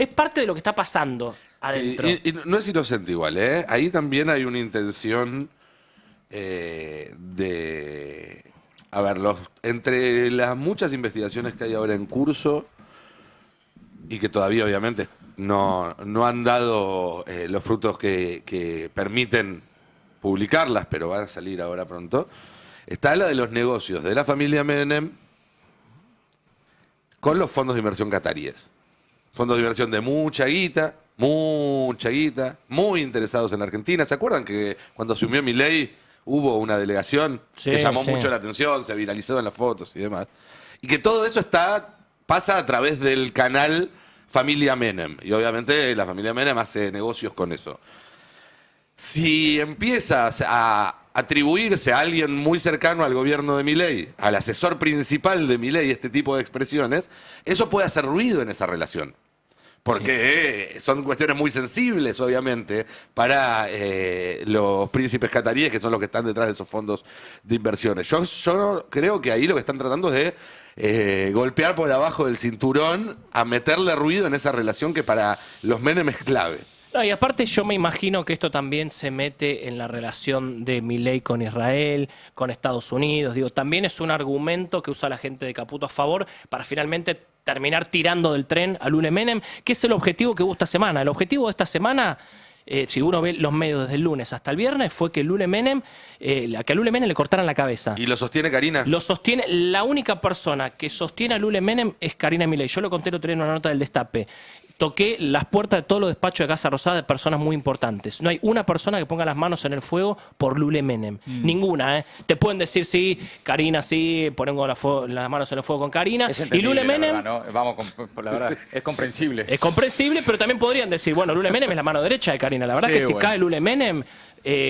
Es parte de lo que está pasando adentro. Sí, y no es inocente igual, ¿eh? Ahí también hay una intención de... A ver, entre las muchas investigaciones que hay ahora en curso y que todavía obviamente no han dado los frutos que permiten publicarlas, pero van a salir ahora pronto, está la de los negocios de la familia Menem con los fondos de inversión cataríes. Fondos de inversión de mucha guita, muy interesados en la Argentina. ¿Se acuerdan que cuando asumió Milei hubo una delegación que llamó mucho la atención, se viralizó en las fotos y demás? Y que todo eso pasa a través del canal Familia Menem. Y obviamente la familia Menem hace negocios con eso. Si empiezas a atribuirse a alguien muy cercano al gobierno de Milei, al asesor principal de Milei, este tipo de expresiones, eso puede hacer ruido en esa relación. Porque son cuestiones muy sensibles, obviamente, para los príncipes cataríes, que son los que están detrás de esos fondos de inversiones. Yo creo que ahí lo que están tratando es de golpear por abajo del cinturón, a meterle ruido en esa relación que para los Menem es clave. No, y aparte yo me imagino que esto también se mete en la relación de Milei con Israel, con Estados Unidos. Digo, también es un argumento que usa la gente de Caputo a favor para finalmente terminar tirando del tren a Lule Menem, que es el objetivo que hubo esta semana. El objetivo de esta semana, si uno ve los medios desde el lunes hasta el viernes, fue que Lule Menem, que a Lule Menem le cortaran la cabeza. ¿Y lo sostiene Karina? Lo sostiene, la única persona que sostiene a Lule Menem es Karina Milei. Yo lo conté el otro día en una nota del Destape. Toqué las puertas de todos los despachos de Casa Rosada de personas muy importantes. No hay una persona que ponga las manos en el fuego por Lule Menem. Ninguna, ¿eh? Te pueden decir, sí, Karina, sí, pongo las manos en el fuego con Karina. Y Lule Menem... Verdad, ¿no? Vamos, la verdad, es comprensible. Es comprensible, pero también podrían decir, bueno, Lule Menem es la mano derecha de Karina. La verdad Sí, que si bueno. cae Lule Menem,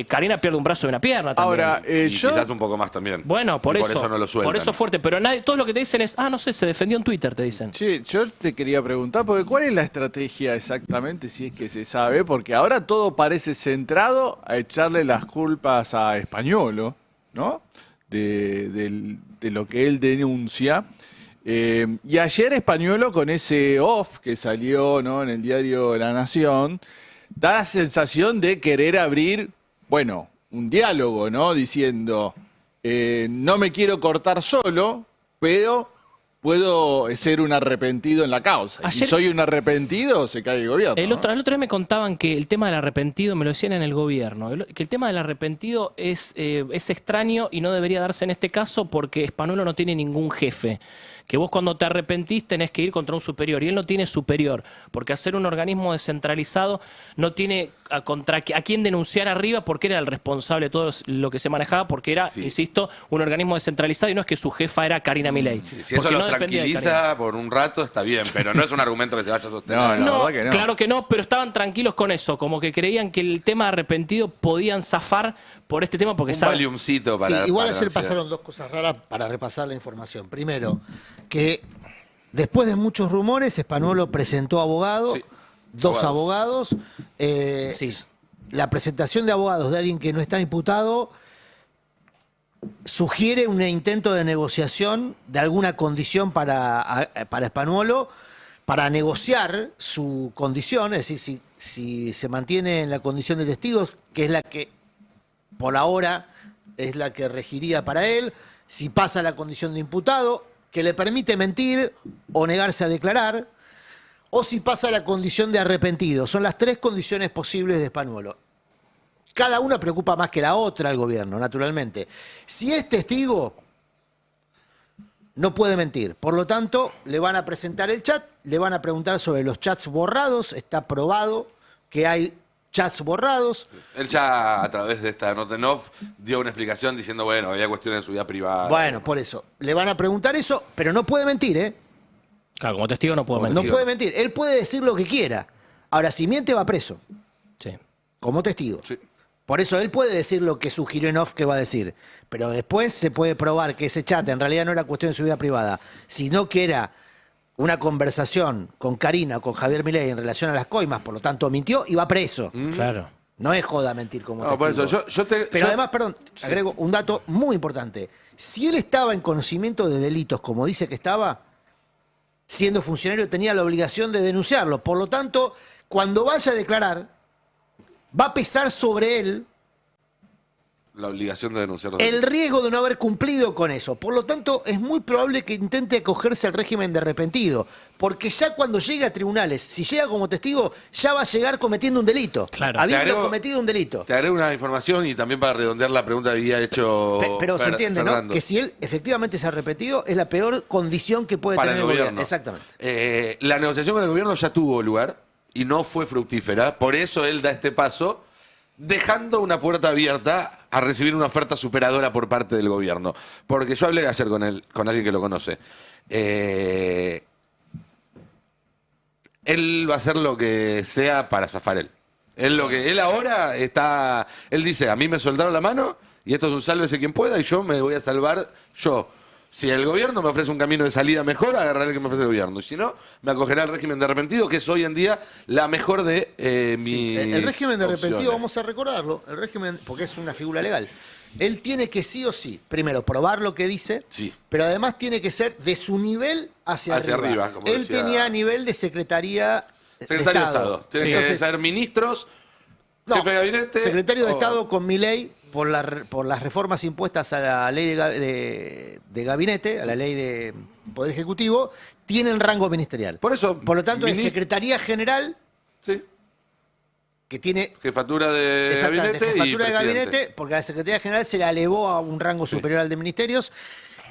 Karina pierde un brazo y una pierna también. Ahora, Y yo... quizás un poco más también. Bueno, por Y eso. por eso no lo sueltan. Por eso fuerte. Pero todo lo que te dicen es, no sé, se defendió en Twitter, te dicen. Che, yo te quería preguntar, porque ¿cuál es la estrategia exactamente, si es que se sabe? Porque ahora todo parece centrado a echarle las culpas a Españolo, ¿no? De lo que él denuncia. Y ayer Españolo, con ese off que salió, ¿no?, en el diario La Nación, da la sensación de querer abrir, bueno, un diálogo, ¿no? Diciendo, no me quiero cortar solo, pero puedo ser un arrepentido en la causa. Y si soy un arrepentido, se cae el gobierno. El otro día me contaban que el tema del arrepentido, me lo decían en el gobierno, que el tema del arrepentido es extraño y no debería darse en este caso porque Españolo no tiene ningún jefe. Que vos cuando te arrepentís tenés que ir contra un superior y él no tiene superior, porque hacer un organismo descentralizado no tiene a quién denunciar arriba porque era el responsable de todo lo que se manejaba, porque era, insisto, un organismo descentralizado y no es que su jefa era Karina Milei. Si eso lo tranquiliza por un rato, está bien, pero no es un argumento que se vaya a sostener. No, claro que no, pero estaban tranquilos con eso, como que creían que el tema de arrepentido podían zafar por este tema porque un valiumcito para... Sí, igual para ayer pasaron dos cosas raras para repasar la información. Primero, que después de muchos rumores, Españolo presentó abogados, dos abogados. La presentación de abogados de alguien que no está imputado sugiere un intento de negociación de alguna condición para Españolo, para negociar su condición, es decir, si se mantiene en la condición de testigos, que es la que por ahora es la que regiría para él, si pasa a la condición de imputado, que le permite mentir o negarse a declarar, o si pasa a la condición de arrepentido. Son las tres condiciones posibles de Españolo. Cada una preocupa más que la otra al gobierno, naturalmente. Si es testigo, no puede mentir. Por lo tanto, le van a presentar el chat, le van a preguntar sobre los chats borrados. Está probado que hay chats borrados. Él ya a través de esta nota en off dio una explicación diciendo, bueno, había cuestiones de su vida privada. Bueno, por eso. Le van a preguntar eso, pero no puede mentir, ¿eh? Claro, como testigo no puede mentir. No puede mentir. Él puede decir lo que quiera. Ahora, si miente, va preso. Sí. Como testigo. Sí. Por eso él puede decir lo que sugirió en off que va a decir. Pero después se puede probar que ese chat en realidad no era cuestión de su vida privada, sino que era una conversación con Karina o con Javier Milei en relación a las coimas, por lo tanto mintió y va preso. Claro. No es joda mentir como No, testigo. por eso, Pero además, perdón, agrego un dato muy importante. Si él estaba en conocimiento de delitos, como dice que estaba, siendo funcionario, tenía la obligación de denunciarlo. Por lo tanto, cuando vaya a declarar, va a pesar sobre él La obligación de denunciar los el delitos. riesgo de no haber cumplido con eso. Por lo tanto, es muy probable que intente acogerse al régimen de arrepentido. Porque ya cuando llegue a tribunales, si llega como testigo, ya va a llegar cometiendo un delito. Claro. Habiendo Te agrego- cometido un delito. Te agrego una información y también para redondear la pregunta que había hecho Pero se entiende, ¿no? Fernando. Que si él efectivamente se ha arrepentido, es la peor condición que puede Para tener el el gobierno. Exactamente. La negociación con el gobierno ya tuvo lugar y no fue fructífera. Por eso él da este paso, dejando una puerta abierta a recibir una oferta superadora por parte del gobierno. Porque yo hablé ayer con él, con alguien que lo conoce. Él va a hacer lo que sea para zafar él. Él ahora está. Él dice: a mí me soltaron la mano y esto es un sálvese quien pueda y yo me voy a salvar yo. Si el gobierno me ofrece un camino de salida mejor, agarraré el que me ofrece el gobierno. Y si no, me acogeré al régimen de arrepentido, que es hoy en día la mejor de mis El régimen de arrepentido, opciones. vamos a recordarlo, el régimen, porque es una figura legal. Él tiene que sí o sí, primero, probar lo que dice, Sí. pero además tiene que ser de su nivel hacia arriba. como Él decía- tenía nivel de Secretaría Secretario de Estado. Tienen Sí. que Entonces, ser ministros, no, jefe de gabinete. secretario de o- Estado con Milei por las reformas impuestas a la ley de gabinete, a la ley de Poder Ejecutivo, tienen rango ministerial. Por eso. Por lo tanto, es minis- Secretaría General, Sí. que tiene Jefatura de exactamente, gabinete y jefatura de presidente. gabinete, porque a la Secretaría General se le elevó a un rango Sí. superior al de ministerios,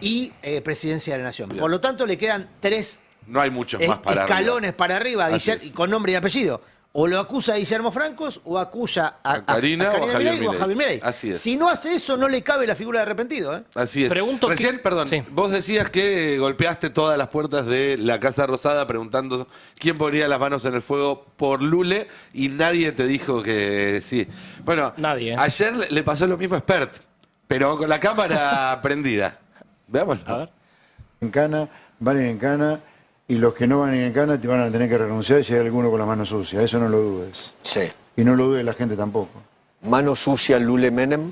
y Presidencia de la Nación. Bien. Por lo tanto, le quedan 3 No hay muchos más para escalones para arriba, Así Guillermo, es. con nombre y apellido. O lo acusa a Guillermo Francos, o acusa A Karina o a Javier Milei o a Milei. Javier Milei. Así es. Si no hace eso, no le cabe la figura de arrepentido. ¿Eh? Así es. Pregunto Recién, que- perdón, sí. vos decías que golpeaste todas las puertas de la Casa Rosada preguntando quién pondría las manos en el fuego por Lule y nadie te dijo que sí. Bueno, Nadie, ¿eh? ayer le pasó lo mismo a Spert, pero con la cámara prendida. Veámoslo. A ver. En cana, van a ir en cana, y los que no van a ir en cana te van a tener que renunciar si hay alguno con las manos sucias. Eso no lo dudes. Sí. Y no lo dude la gente tampoco. Mano sucia Lule Menem.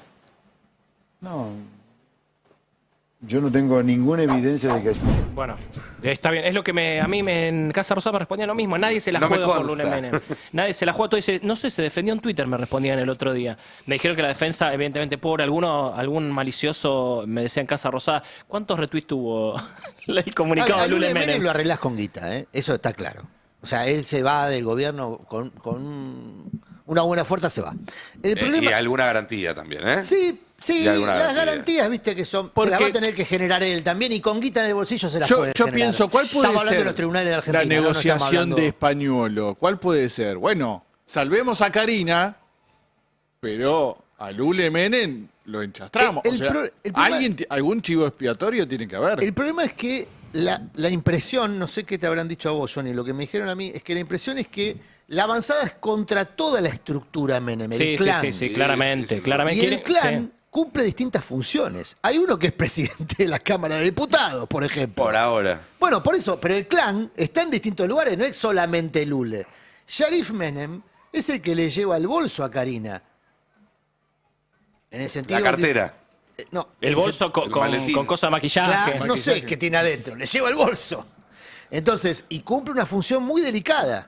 No. Yo no tengo ninguna evidencia de que haya. Bueno, está bien. Es lo que a mí en Casa Rosada me respondía lo mismo. Nadie se la No me juega por consta. Lule Menem. Nadie se la juega. Todo dice, no sé, se defendió en Twitter, me respondían el otro día. Me dijeron que la defensa, evidentemente, pobre. Algún malicioso me decía en Casa Rosada, ¿cuántos retweets tuvo el comunicado A de Lule Menem? lo arreglás con guita, ¿eh? Eso está claro. O sea, él se va del gobierno con una buena fuerza, se va. El Y problema... alguna garantía también, ¿eh? Sí, sí, Y alguna las garantía. garantías, viste, que son. Porque- se las va a tener que generar él también, y con guita en el bolsillo se las Yo puede generar. pienso, ¿cuál puede Estamos hablando ser de los tribunales de Argentina. la ¿no? No estamos negociación hablando- de Españolo? ¿Cuál puede ser? Bueno, salvemos a Karina, pero a Lule Menem lo enchastramos. El O sea, problema- algún chivo expiatorio tiene que haber. El problema es que la impresión, no sé qué te habrán dicho a vos, Johnny, lo que me dijeron a mí es que la impresión es que la avanzada es contra toda la estructura Menem, el Sí, clan. sí, claramente. Sí, sí, sí. claramente. Y el Quieren- clan sí. cumple distintas funciones. Hay uno que es presidente de la Cámara de Diputados, por ejemplo. Por ahora. Bueno, por eso, pero el clan está en distintos lugares, no es solamente Lule. Sharif Menem es el que le lleva el bolso a Karina. En el sentido. La cartera. No. El bolso con, el con, maletín. con cosas de maquillaje. Claro, no sé qué tiene adentro, le lleva el bolso. Entonces, y cumple una función muy delicada.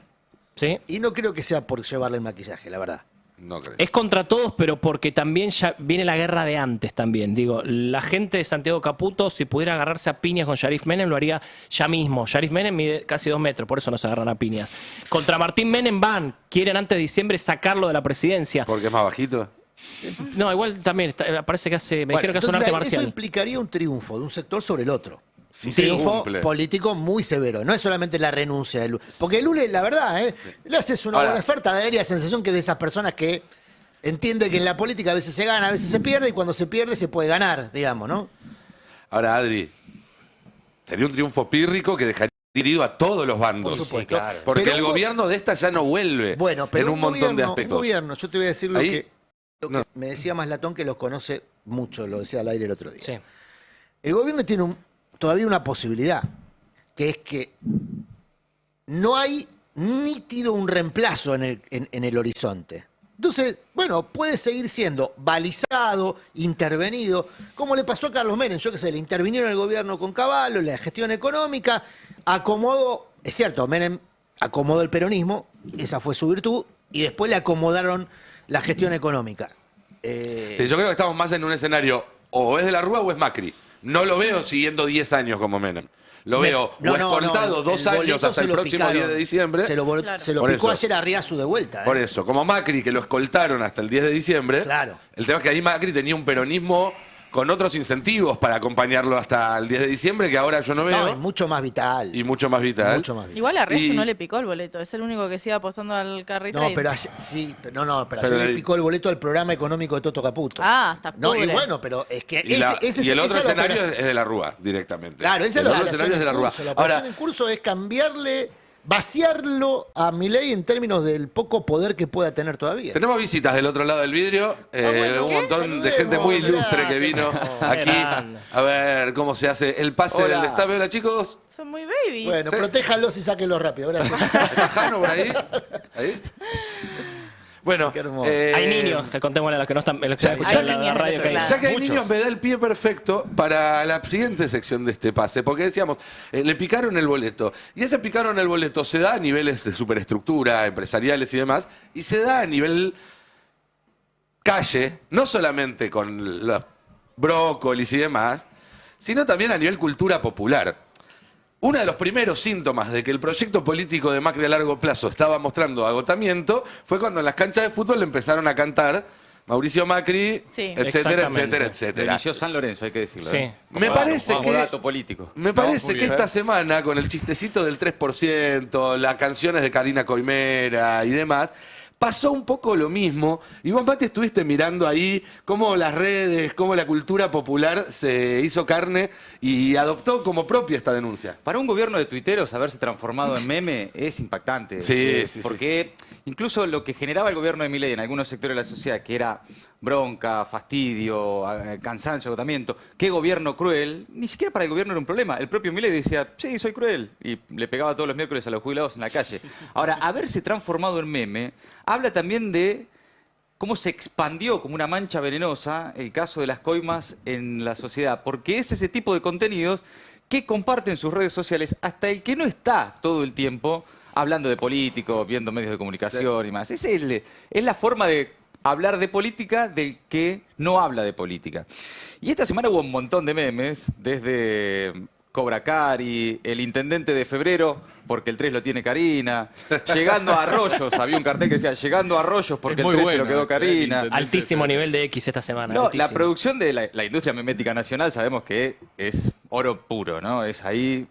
¿Sí? Y no creo que sea por llevarle el maquillaje, la verdad. No creo. Es contra todos, pero porque también ya viene la guerra de antes también. Digo, la gente de Santiago Caputo, si pudiera agarrarse a piñas con Sharif Menem, lo haría ya mismo. Sharif Menem mide casi 2 metros, por eso no se agarran a piñas. Contra Martín Menem quieren antes de diciembre sacarlo de la presidencia. Porque es más bajito. No, igual también, parece que me dijeron que hace un Entonces, arte eso marcial. implicaría un triunfo de un sector sobre el otro. Un Sí, triunfo cumple. político muy severo. No es solamente la renuncia de Lule. Porque Lule, la verdad, le haces una Ahora- buena oferta, daría la sensación que es de esas personas que entiende que en la política a veces se gana, a veces se pierde, y cuando se pierde se puede ganar, digamos, ¿no? Ahora, Adri, sería un triunfo pírrico que dejaría herido a todos los bandos. Por supuesto. Sí, claro. Porque Pero el hubo- gobierno de esta ya no vuelve Bueno, pero en un montón de aspectos. Un gobierno, yo te voy a decir lo Ahí- que no. me decía Maslatón, que los conoce mucho, lo decía al aire el otro día. Sí. El gobierno tiene todavía una posibilidad, que es que no hay nítido un reemplazo en el horizonte. Entonces, bueno, puede seguir siendo balizado, intervenido, como le pasó a Carlos Menem. Yo qué sé, le intervinieron el gobierno con Caballo, la gestión económica, acomodó, es cierto, Menem acomodó el peronismo, esa fue su virtud, y después le acomodaron la gestión económica. Sí, yo creo que estamos más en un escenario, o es de la Rúa o es Macri. No lo veo siguiendo 10 años como Menem. Lo veo escoltado 2 años hasta el próximo 10 de diciembre. Se lo picó ayer a Riazu de vuelta. Por eso, como Macri, que lo escoltaron hasta el 10 de diciembre. Claro. El tema es que ahí Macri tenía un peronismo con otros incentivos para acompañarlo hasta el 10 de diciembre, que ahora yo no veo. No, y mucho más vital. Y mucho más vital. Mucho más vital. Igual a Riazu no le picó el boleto, es el único que sigue apostando al carry No, trade. pero ayer le picó el boleto al programa económico de Toto Caputo. Ah, está No, y pudre. bueno, pero es que Y el otro escenario es de la Rúa, directamente. Claro, ese el otro escenario es de la Rúa. La operación en curso es cambiarle, vaciarlo a Milei en términos del poco poder que pueda tener todavía. Tenemos visitas del otro lado del vidrio, bueno, un montón de gente muy ilustre que vino aquí a ver cómo se hace el pase del destape. Hola, chicos. Son muy babies. Bueno, protéjanlos y sáquenlos rápido. Gracias. ¿Está Jano por ahí? ¿Ahí? Bueno, Qué hermoso. Hay niños, que contémosle a los que no están, escuchando hay la niños, radio. Que hay claro. ya que hay muchos. niños, me da el pie perfecto para la siguiente sección de este pase, porque decíamos, le picaron el boleto, y ese picaron el boleto se da a niveles de superestructura, empresariales y demás, y se da a nivel calle, no solamente con los brócolis y demás, sino también a nivel cultura popular. Uno de los primeros síntomas de que el proyecto político de Macri a largo plazo estaba mostrando agotamiento fue cuando en las canchas de fútbol le empezaron a cantar Mauricio Macri, Sí. etcétera, Exactamente. etcétera, etcétera. Eligió San Lorenzo, hay que decirlo. Sí. Me parece como que- dato político. Me parece que Julián? esta semana, con el chistecito del 3%, las canciones de Karina Coimera y demás, pasó un poco lo mismo. Y vos, Mati, estuviste mirando ahí cómo las redes, cómo la cultura popular se hizo carne y adoptó como propia esta denuncia. Para un gobierno de tuiteros haberse transformado en meme es impactante. Sí, sí, Porque incluso lo que generaba el gobierno de Milei en algunos sectores de la sociedad, que era bronca, fastidio, cansancio, agotamiento, qué gobierno cruel, ni siquiera para el gobierno era un problema. El propio Milei decía, sí, soy cruel, y le pegaba todos los miércoles a los jubilados en la calle. Ahora, haberse transformado en meme habla también de cómo se expandió como una mancha venenosa el caso de las coimas en la sociedad, porque es ese tipo de contenidos que comparten sus redes sociales hasta el que no está todo el tiempo hablando de políticos, viendo medios de comunicación y más. Es la forma de hablar de política del que no habla de política. Y esta semana hubo un montón de memes, desde Cobra Cari, el intendente de febrero, porque el 3 lo tiene Karina, llegando a Arroyos, había un cartel que decía, llegando a Arroyos porque Es el muy 3 se lo bueno, quedó Karina. Altísimo nivel de X esta semana. No, la altísimo. producción de la industria memética nacional sabemos que es oro puro, ¿no? Es ahí,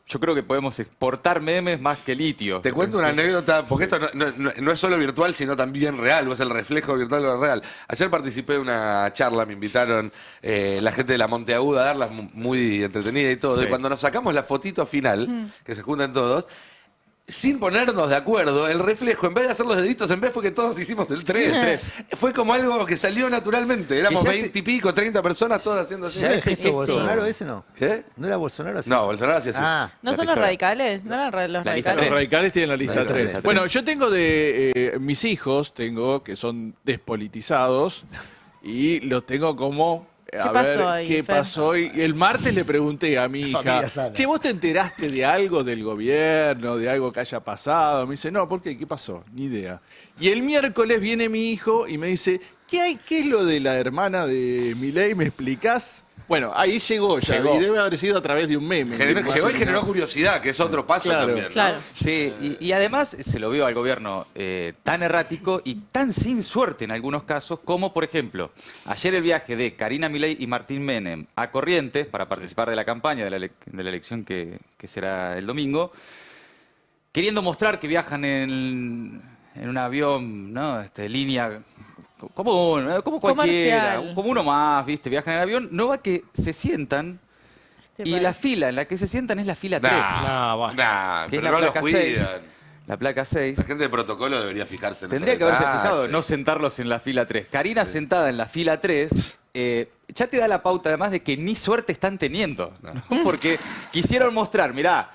yo creo que podemos exportar memes más que litio. Te cuento una anécdota, porque esto no es solo virtual, sino también real, o es el reflejo virtual de lo real. Ayer participé de una charla, me invitaron la gente de la Monteaguda a darla, muy entretenida y todo. Sí. Y cuando nos sacamos la fotito final, que se juntan todos, sin ponernos de acuerdo, el reflejo, en vez de hacer los deditos, en vez fue que todos hicimos el 3. Fue como algo que salió naturalmente. Éramos Y ya 20 y pico, 30 personas, todas haciendo así. Ya ¿No es era gesto esto. Bolsonaro ese no? ¿Qué? ¿No era Bolsonaro así? No, Bolsonaro hacía así. Ah, ¿No La son los pistola. radicales? ¿No eran los La lista radicales? Los radicales tienen la lista La lista 3. tres. Bueno, yo tengo de mis hijos, que son despolitizados y los tengo como a pasó ver ahí, qué Fer? pasó. Y el martes le pregunté a mi hija, Familia sana. che, ¿vos te enteraste de algo del gobierno, de algo que haya pasado? Me dice, no, ¿por qué? ¿Qué pasó? Ni idea. Y el miércoles viene mi hijo y me dice, ¿qué es lo de la hermana de Milei? ¿Me explicás? Bueno, ahí llegó ya, Llegó. y debe haber sido a través de un meme. Llegó y generó curiosidad, que es otro paso Claro. también. ¿no? Claro. Sí, y además se lo vio al gobierno tan errático y tan sin suerte en algunos casos, como por ejemplo, ayer el viaje de Karina Milei y Martín Menem a Corrientes para participar de la campaña de la elección que será el domingo, queriendo mostrar que viajan en un avión, ¿no? Línea común, ¿no? Como cualquiera, Comercial. como uno más, ¿viste? Viajan en el avión, no va que se sientan Este y país. la fila en la que se sientan es la fila 3. No, bueno. Nah, Que es pero la no los placa 6. cuidan. La placa 6. La gente de protocolo debería fijarse en Tendría esos que haberse detalles. fijado, no sentarlos en la fila 3. Karina sentada en la fila 3, ya te da la pauta además de que ni suerte están teniendo. ¿no? Porque quisieron mostrar, mirá,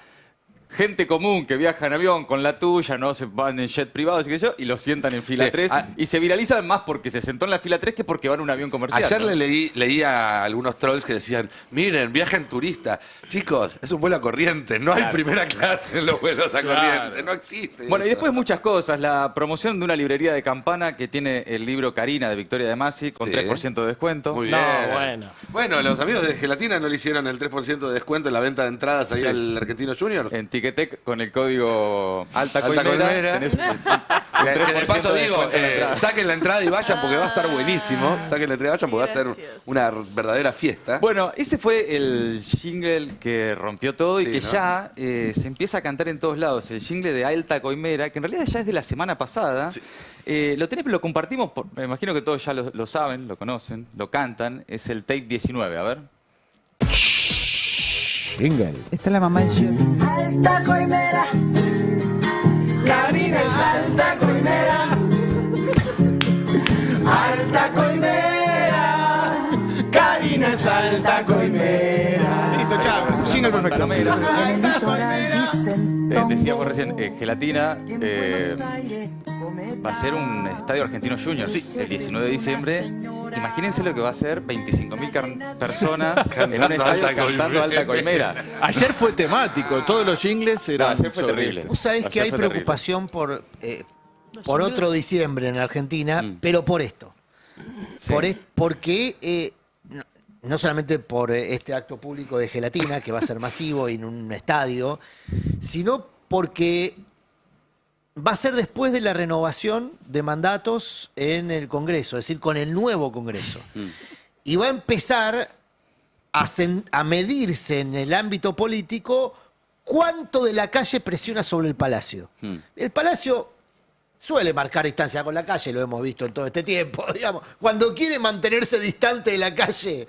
gente común que viaja en avión con la tuya, no se van en jet privado, así que yo, y lo sientan en fila Sí. 3 y se viralizan más porque se sentó en la fila 3 que porque van en un avión comercial. Ayer ¿no? leí a algunos trolls que decían, miren, viaja en turista. Chicos, es un vuelo a corriente, no hay Claro. primera clase en los vuelos a corriente, no existe. Bueno, y eso. después muchas cosas. La promoción de una librería de Campana que tiene el libro Karina de Victoria de Masi con Sí. 3% de descuento. Muy No, bien. bueno. Bueno, los amigos de Gelatina no le hicieron el 3% de descuento en la venta de entradas ahí Sí. al Argentino Junior. En Ticketek con el código Alta Alta Coimera. Coimera. Tenés un Que de 3% paso de digo, descuento en la entrada. saquen la entrada y vayan porque va a estar buenísimo. Saquen la entrada y vayan porque va a ser Gracioso. una verdadera fiesta. Bueno, ese fue el jingle que rompió todo y Sí, que ¿no? ya se empieza a cantar en todos lados. El jingle de Alta Coimera, que en realidad ya es de la semana pasada. Sí. Lo tenés, lo compartimos, me imagino que todos ya lo saben, lo conocen, lo cantan. Es el tape 19, a ver. Esta es la mamá de Giorgio. Alta Coimera, Karina es Alta Coimera, Alta Coimera, Karina es Alta Coimera. Listo, chao. Jingle perfecto. En el litoral dicen Decíamos recién, Gelatina va a ser un estadio argentino junior el 19 de diciembre. Imagínense lo que va a ser 25.000 personas en un estadio cantando Alta Coimera. Ayer fue temático, todos los jingles eran Ayer fue sobre terrible. esto. Vos sabés que Ayer hay fue terrible. preocupación por otro diciembre en Argentina, pero por esto. Sí. Porque no solamente por este acto público de Gelatina, que va a ser masivo y en un estadio, sino porque va a ser después de la renovación de mandatos en el Congreso, es decir, con el nuevo Congreso. Y va a empezar a medirse en el ámbito político cuánto de la calle presiona sobre el Palacio. El Palacio suele marcar distancia con la calle, lo hemos visto en todo este tiempo, digamos. Cuando quiere mantenerse distante de la calle,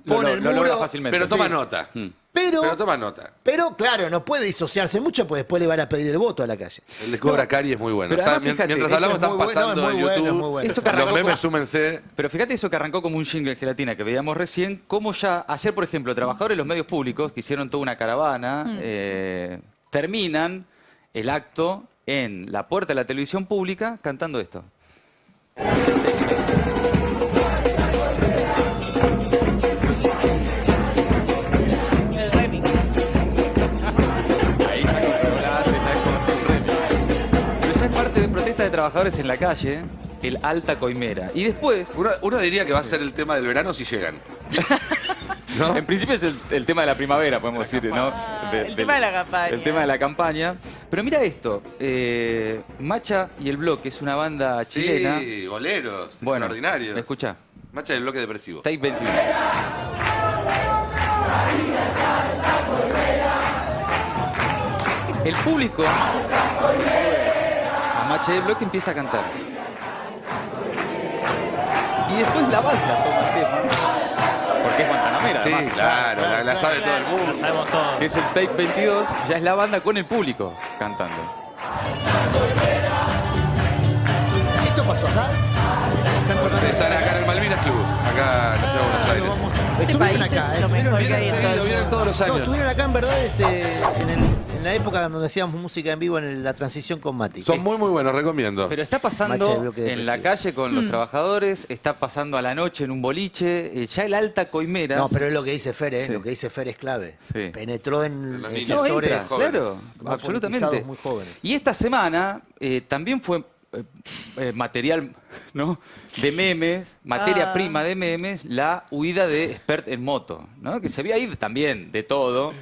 pone el Lo muro. logra fácilmente. Pero toma Sí. nota. Pero toma nota. claro, no puede disociarse mucho, porque después le van a pedir el voto a la calle. El de Cobra Cari es muy bueno. Pero Está- además, fíjate, mientras ese hablamos es están muy bueno, pasando es muy en bueno, YouTube. es muy bueno. Eso que Los arrancó memes, con- súmense. Pero fíjate eso que arrancó como un jingle en Gelatina que veíamos recién, como ya ayer, por ejemplo, trabajadores de los medios públicos que hicieron toda una caravana, terminan el acto en la puerta de la televisión pública cantando esto. El remix. Ahí ya no regulaste, ya es como un premio. Pero ya es parte de protesta de trabajadores en la calle, el Alta Coimera. Y después, Uno diría que va a ser el tema del verano si llegan. ¿No? en principio es el tema de la primavera, podemos decir, ¿no? El tema de la campaña. El tema de la campaña. Pero mira esto, Macha y el Bloque es una banda chilena. Sí, boleros, Bueno, extraordinarios. escucha, Macha del bloque depresivo. Tape 21. El público a Macha y el Bloque empieza a cantar. Y después la banda toma el tema. Porque es guantanamera, Sí, además. claro, la sabe todo el Lo mundo. sabemos todos. Que es el Tape 22, ya es la banda con el público cantando. ¿Esto pasó acá? Están acá en el Malvinas Club, acá en la ciudad de Buenos Aires. Este Estuvieron país acá, es lo mejor que hay en Sí, todo el lo vienen mundo. todos los No, años. estuvieron acá en verdad en la época donde hacíamos música en vivo en la transición con Mati. Son muy buenos, recomiendo. Pero está Macha del pasando bloque en la depresivo. calle con los trabajadores, está pasando a la noche en un boliche, ya el Alta Coimera. No, pero es lo que dice Fer, Sí. lo que dice Fer es clave. Sí. Penetró en los en niños. No, entra, sectores jóvenes. claro, más absolutamente. politizados, muy jóvenes. Y esta semana también fue material, ¿no? De memes, materia prima de memes, la huida de Expert en moto, ¿no? Que se había ido también de todo.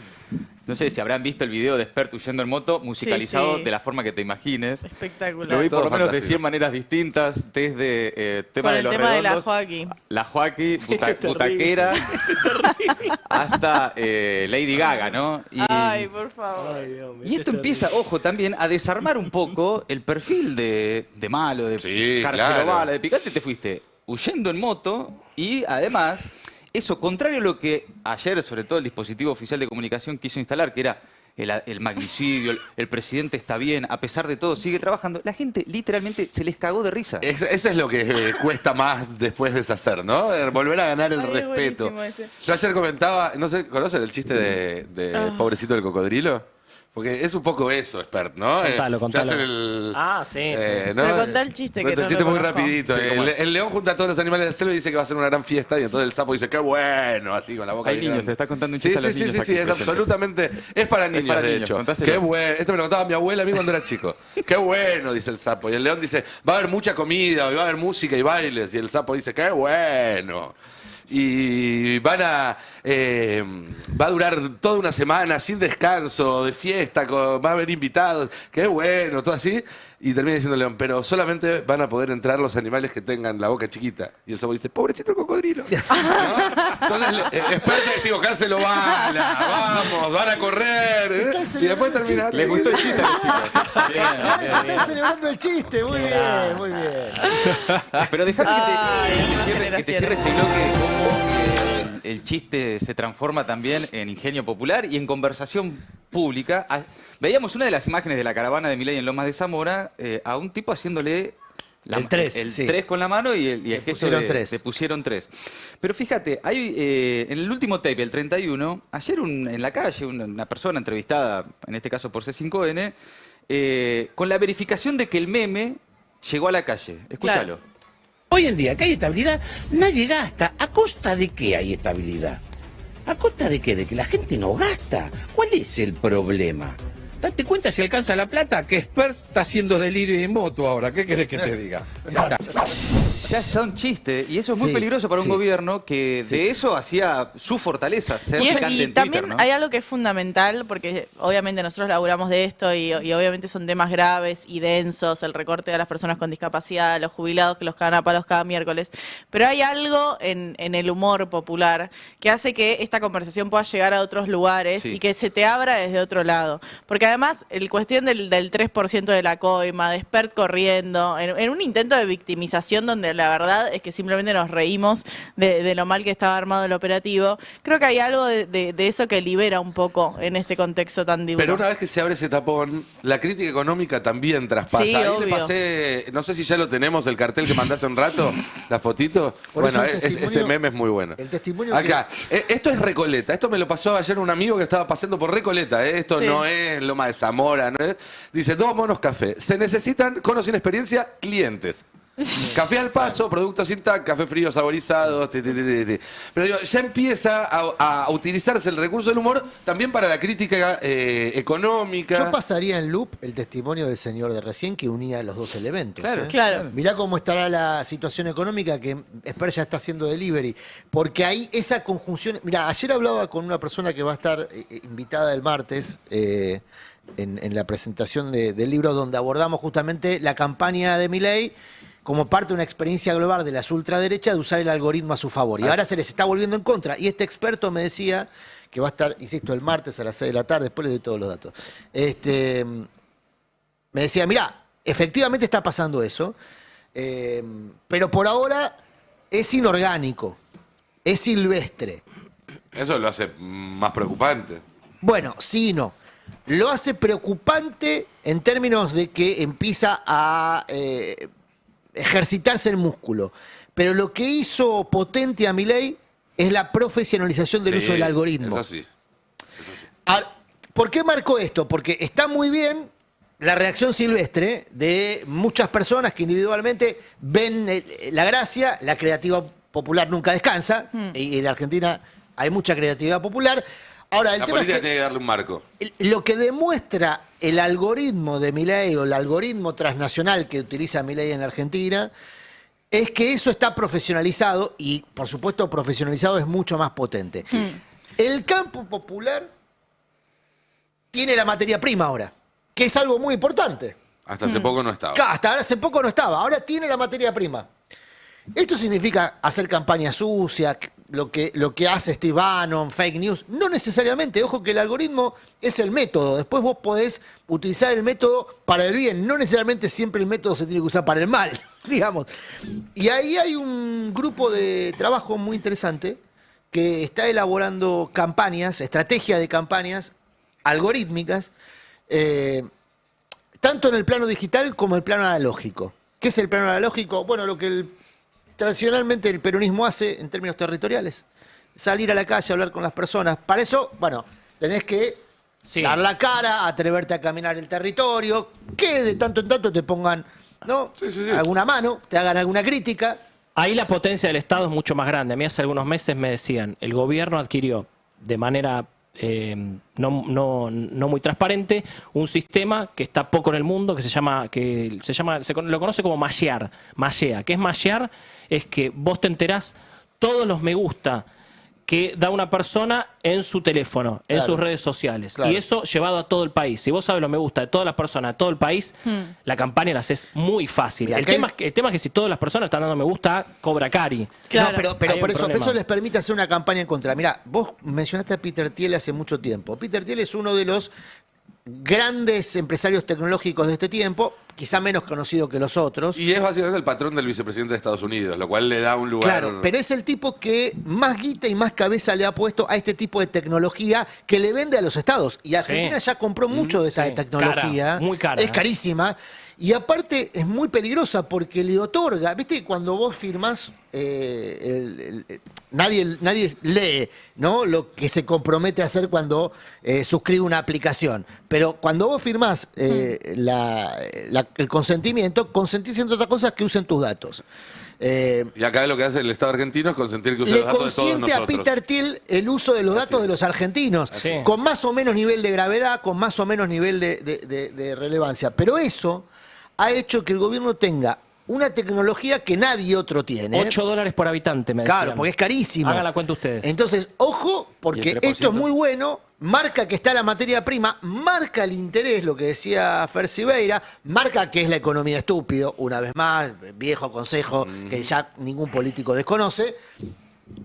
No sé si habrán visto el video de Expert huyendo en moto, musicalizado sí. de la forma que te imagines. Espectacular. Lo vi Todo por lo menos de fantástico. 100 maneras distintas, desde tema Con de el los tema de la redondos, Joaquín. la Joaquín, Qué terrible. butaquera, hasta Lady Gaga, ¿no? Ay, por favor. Ay, Dios mío, Y esto empieza, ojo, también a desarmar un poco el perfil de malo, de Sí, carcelobala, claro. de picante. Te fuiste huyendo en moto y además, eso, contrario a lo que ayer, sobre todo el dispositivo oficial de comunicación quiso instalar, que era el magnicidio, el presidente está bien, a pesar de todo sigue trabajando, la gente literalmente se les cagó de risa. Eso es lo que cuesta más después deshacer, ¿no? Volver a ganar el Ay, es respeto. buenísimo ese. Yo ayer comentaba, no sé, ¿conocen el chiste de pobrecito del cocodrilo? Porque es un poco eso, Expert, ¿no? Contalo, Se contalo. hace el... Sí. ¿no? Pero contá el chiste, que Cuenta no el chiste lo muy conozco. rapidito. Sí, ¿cómo es? El león junta a todos los animales del selva y dice que va a ser una gran fiesta y entonces el sapo dice, qué bueno, así con la boca Hay bien niños, grande. te está contando un Sí, chiste a sí, los sí, niños sí, aquí sí, es presentes. absolutamente... Es para niños, para de niños, hecho. contáselo. Qué bueno. Esto me lo contaba mi abuela a mí cuando era chico. Qué bueno, dice el sapo. Y el león dice, va a haber mucha comida, y va a haber música y bailes. Y el sapo dice, qué bueno. Y va a durar toda una semana sin descanso, de fiesta, va a haber invitados, qué bueno, todo así. Y termina diciendo León, pero solamente van a poder entrar los animales que tengan la boca chiquita. Y el sapo dice, pobrecito el cocodrilo. ¿No? Entonces, espérate, equivocárselo, vamos, van a correr. Y después termina. Les gustó el chiste a los chicos. Están celebrando el chiste, muy bien, muy bien. Pero dejame Ay, que te cierre este bloque de cómo el chiste se transforma también en ingenio popular y en conversación pública. Veíamos una de las imágenes de la caravana de Milei en Lomas de Zamora a un tipo haciéndole El tres, el sí. 3 con la mano y el gesto pusieron tres. te pusieron 3. Pero fíjate, hay en el último tape, el 31, ayer en la calle una persona entrevistada, en este caso por C5N, con la verificación de que el meme llegó a la calle. Escúchalo. Claro. Hoy en día que hay estabilidad, nadie gasta. ¿A costa de qué hay estabilidad? ¿A costa de qué? De que la gente no gasta. ¿Cuál es el problema? Date cuenta si alcanza la plata que Expert está haciendo delirio en moto ahora. ¿Qué querés que te diga? Ya son chistes y eso es muy Sí, peligroso para un sí. gobierno que de eso hacía su fortaleza, ser Y picante en también Twitter, ¿no? hay algo que es fundamental, porque obviamente nosotros laburamos de esto y obviamente son temas graves y densos, el recorte de las personas con discapacidad, los jubilados que los cagan a palos cada miércoles, pero hay algo en el humor popular que hace que esta conversación pueda llegar a otros lugares Sí. y que se te abra desde otro lado. Porque además, el cuestión del 3% de la coima, de Expert corriendo, en un intento de victimización donde la verdad es que simplemente nos reímos de lo mal que estaba armado el operativo, creo que hay algo de eso que libera un poco en este contexto tan duro. Pero una vez que se abre ese tapón, la crítica económica también traspasa. Sí, Ahí obvio. le pasé, no sé si ya lo tenemos, el cartel que mandaste un rato, la fotito. Por Bueno, eso el ese testimonio- meme es muy bueno. el testimonio Acá, esto es Recoleta. Esto me lo pasó ayer un amigo que estaba paseando por Recoleta. Esto Sí. no es Loma de Zamora. ¿No es? Dice, 2 monos café. Se necesitan, con o sin experiencia, clientes. Café al paso, productos sin TAC, café frío saborizado. Pero digo, ya empieza a utilizarse el recurso del humor también para la crítica económica. Yo pasaría en loop el testimonio del señor de recién que unía los dos elementos. Claro. Claro. Mirá cómo estará la situación económica que Expert ya está haciendo delivery. Porque hay esa conjunción. Mirá, ayer hablaba con una persona que va a estar invitada el martes en la presentación del libro donde abordamos justamente la campaña de Milei como parte de una experiencia global de las ultraderechas de usar el algoritmo a su favor. Y ahora se les está volviendo en contra. Y este experto me decía que va a estar, insisto, el martes a las 6 de la tarde, después les doy todos los datos. Me decía, mirá, efectivamente está pasando eso, pero por ahora es inorgánico, es silvestre. Eso lo hace más preocupante. Bueno, sí y no. Lo hace preocupante en términos de que empieza a ejercitarse el músculo. Pero lo que hizo potente a Milei es la profesionalización del Sí, uso del algoritmo. Eso sí. ¿Por qué marcó esto? Porque está muy bien la reacción silvestre de muchas personas que individualmente ven la gracia, la creatividad popular nunca descansa, y en Argentina hay mucha creatividad popular. Ahora, el La tema es política que tiene que darle un marco. lo que demuestra el algoritmo de Milei o el algoritmo transnacional que utiliza Milei en la Argentina es que eso está profesionalizado y, por supuesto, profesionalizado es mucho más potente. El campo popular tiene la materia prima ahora, que es algo muy importante. Hasta hace poco no estaba. Hasta hace poco no estaba, ahora tiene la materia prima. Esto significa hacer campaña sucia, lo que hace Steve Bannon, fake news. No necesariamente, ojo que el algoritmo es el método. Después vos podés utilizar el método para el bien. No necesariamente siempre el método se tiene que usar para el mal, digamos. Y ahí hay un grupo de trabajo muy interesante que está elaborando campañas, estrategias de campañas algorítmicas, tanto en el plano digital como en el plano analógico. ¿Qué es el plano analógico? Bueno, lo que tradicionalmente el peronismo hace en términos territoriales. Salir a la calle, hablar con las personas. Para eso, bueno, tenés que Sí. dar la cara, atreverte a caminar el territorio, que de tanto en tanto te pongan, ¿no? alguna mano, te hagan alguna crítica. Ahí la potencia del Estado es mucho más grande. A mí hace algunos meses me decían, el gobierno adquirió de manera no muy transparente un sistema que está poco en el mundo, que lo conoce como mashear. ¿Qué es mashear? Es que vos te enterás todos los me gusta que da una persona en su teléfono, en sus redes sociales. Claro. Y eso llevado a todo el país. Si vos sabes los me gusta de todas las personas de todo el país, la campaña la haces muy fácil. Mira, El tema es que si todas las personas están dando me gusta a Cobra Cari. Claro. No, pero Hay por un problema. eso les permite hacer una campaña en contra. Mirá, vos mencionaste a Peter Thiel hace mucho tiempo. Peter Thiel es uno de los grandes empresarios tecnológicos de este tiempo, quizá menos conocido que los otros. Y es básicamente el patrón del vicepresidente de Estados Unidos, lo cual le da un lugar... Claro, pero es el tipo que más guita y más cabeza le ha puesto a este tipo de tecnología que le vende a los estados. Y Argentina ya compró mucho de esta tecnología. Cara, muy cara. Es carísima. Y aparte es muy peligrosa porque le otorga, viste, cuando vos firmás, nadie lee, ¿no? Lo que se compromete a hacer cuando suscribe una aplicación. Pero cuando vos firmás el consentimiento, consentís en otras cosas que usen tus datos. Y acá lo que hace el Estado argentino es consentir que use los datos de todos consiente nosotros. a Peter Thiel el uso de los datos de los argentinos, con más o menos nivel de gravedad, con más o menos nivel de relevancia. Pero eso ha hecho que el gobierno tenga una tecnología que nadie otro tiene. $8 por habitante, me decían. Claro, porque es carísimo. Hagan la cuenta ustedes. Entonces, ojo, porque esto es muy bueno, marca que está la materia prima, marca el interés, lo que decía Fer Siveira, marca que es la economía estúpido, una vez más, viejo consejo que ya ningún político desconoce.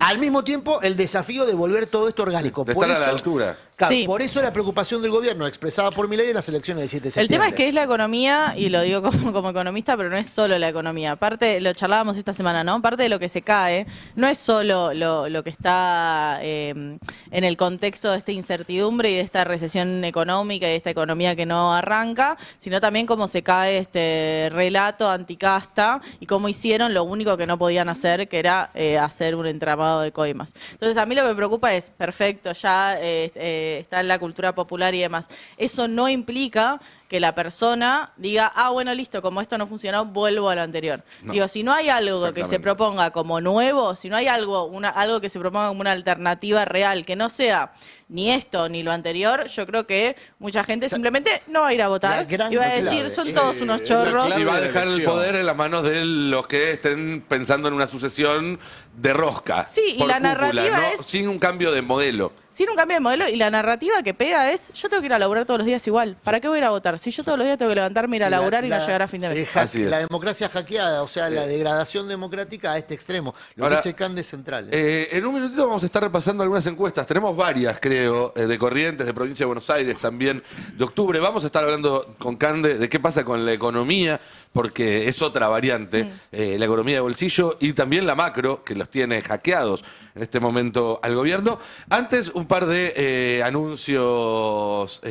Al mismo tiempo, el desafío de volver todo esto orgánico. De Por estar a la eso, altura. claro, Sí. por eso la preocupación del gobierno expresada por Milei en las elecciones del 7 de El septiembre. tema es que es la economía, y lo digo como economista, pero no es solo la economía. Parte, lo charlábamos esta semana, ¿no? Parte de lo que se cae no es solo lo que está en el contexto de esta incertidumbre y de esta recesión económica y de esta economía que no arranca, sino también cómo se cae este relato anticasta y cómo hicieron lo único que no podían hacer, que era hacer un entramado de coimas. Entonces, a mí lo que me preocupa es, perfecto, ya está en la cultura popular y demás. Eso no implica que la persona diga, bueno, listo, como esto no funcionó, vuelvo a lo anterior. No. Digo, si no hay algo que se proponga como nuevo, si no hay algo que se proponga como una alternativa real, que no sea ni esto ni lo anterior, yo creo que mucha gente simplemente no va a ir a votar y va a decir, son todos unos chorros. Y va a dejar el poder en las manos de los que estén pensando en una sucesión de rosca. Sí, y por la cúpula, narrativa ¿no? es- Sin un cambio de modelo. Sin un cambio de modelo, y la narrativa que pega es, yo tengo que ir a laburar todos los días igual. ¿Para qué voy a ir a votar? Si yo todos los días tengo que levantarme, ir a Sí, laburar y no llegar a fin de mes. Así es. La democracia hackeada, o sea, la degradación democrática a este extremo. Lo Ahora, que dice Cande Central. En un minutito vamos a estar repasando algunas encuestas. Tenemos varias, creo, de Corrientes, de Provincia de Buenos Aires, también de octubre. Vamos a estar hablando con Cande de qué pasa con la economía, porque es otra variante, la economía de bolsillo y también la macro, que los tiene hackeados en este momento al gobierno. Antes, un par de anuncios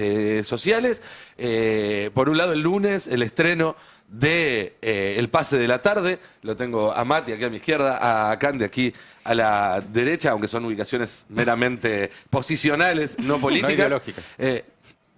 sociales. Por un lado, el lunes, el estreno de El Pase de la Tarde. Lo tengo a Mati aquí a mi izquierda, a Cande aquí a la derecha, aunque son ubicaciones meramente posicionales, no políticas. No ideológicas.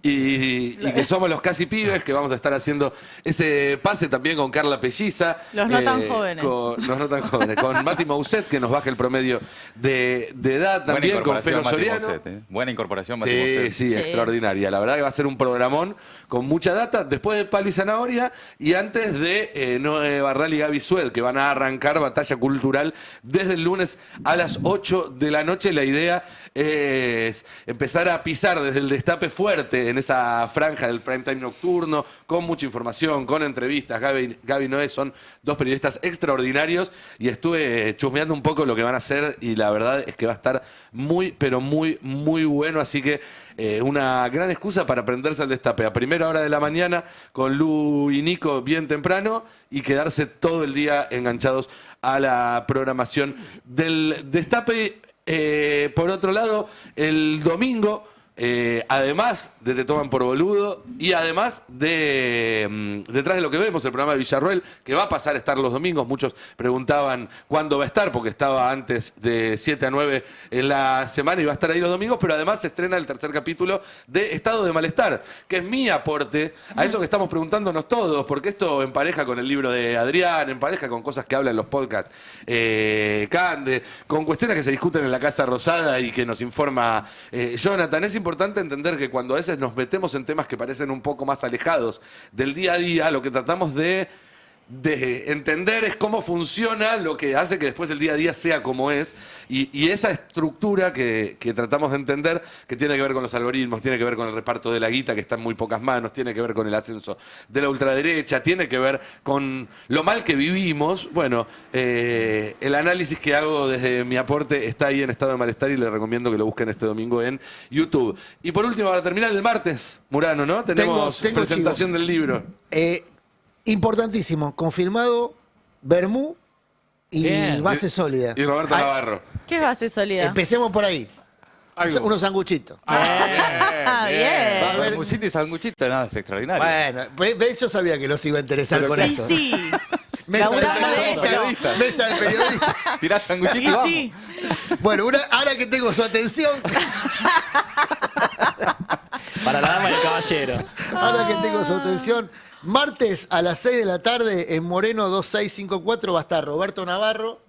Y que somos los casi pibes, que vamos a estar haciendo ese pase también con Carla Pelliza. Los no tan jóvenes. Los no tan jóvenes. Con Mati Mousset, que nos baja el promedio de edad también, con Felo Mati Soriano. Mousset, Buena incorporación, Mati Sí, Mousset. sí, extraordinaria. La verdad que va a ser un programón con mucha data. Después de Palo y Zanahoria y antes de Noé Barral y Gaby Sued, que van a arrancar Batalla Cultural desde el lunes a las 8 de la noche. La idea es empezar a pisar desde el destape fuerte en esa franja del prime time nocturno, con mucha información, con entrevistas. Gaby y Noé son dos periodistas extraordinarios y estuve chusmeando un poco lo que van a hacer y la verdad es que va a estar muy, pero muy, muy bueno. Así que una gran excusa para prenderse al destape a primera hora de la mañana con Lu y Nico bien temprano y quedarse todo el día enganchados a la programación del destape. Por otro lado, el domingo además de Te Toman por Boludo y además de Detrás de lo que vemos, el programa de Villarroel, que va a pasar a estar los domingos. Muchos preguntaban cuándo va a estar, porque estaba antes de 7 a 9 en la semana y va a estar ahí los domingos, pero además se estrena el tercer capítulo de Estado de Malestar, que es mi aporte a eso que estamos preguntándonos todos, porque esto empareja con el libro de Adrián, empareja con cosas que hablan los podcasts Cande, con cuestiones que se discuten en la Casa Rosada y que nos informa Jonathan. Es importante entender que cuando a veces nos metemos en temas que parecen un poco más alejados del día a día, lo que tratamos de entender es cómo funciona lo que hace que después el día a día sea como es, y esa estructura que tratamos de entender, que tiene que ver con los algoritmos, tiene que ver con el reparto de la guita que está en muy pocas manos, tiene que ver con el ascenso de la ultraderecha, tiene que ver con lo mal que vivimos. Bueno, el análisis que hago desde mi aporte está ahí en Estado de Malestar y les recomiendo que lo busquen este domingo en YouTube. Y por último, para terminar, el martes, Murano, ¿no? Tenemos presentación del libro. Importantísimo, confirmado Bermú y Bien. base sólida. Y Roberto Navarro. ¿Qué es base sólida? Empecemos por ahí. Algo. Unos sanguchitos. Bien. Va a haber- Sanguchito y sanguchito, nada, es extraordinario. Bueno, yo sabía que los iba a interesar con Y esto. sí. Mesa del Laburando de periodista. esto. Mesa del periodista. Tirás sanguchito y Y vamos. sí. Bueno, ahora que tengo su atención, Para la dama y el caballero. ahora que tengo su atención, martes a las 6 de la tarde en Moreno 2654 va a estar Roberto Navarro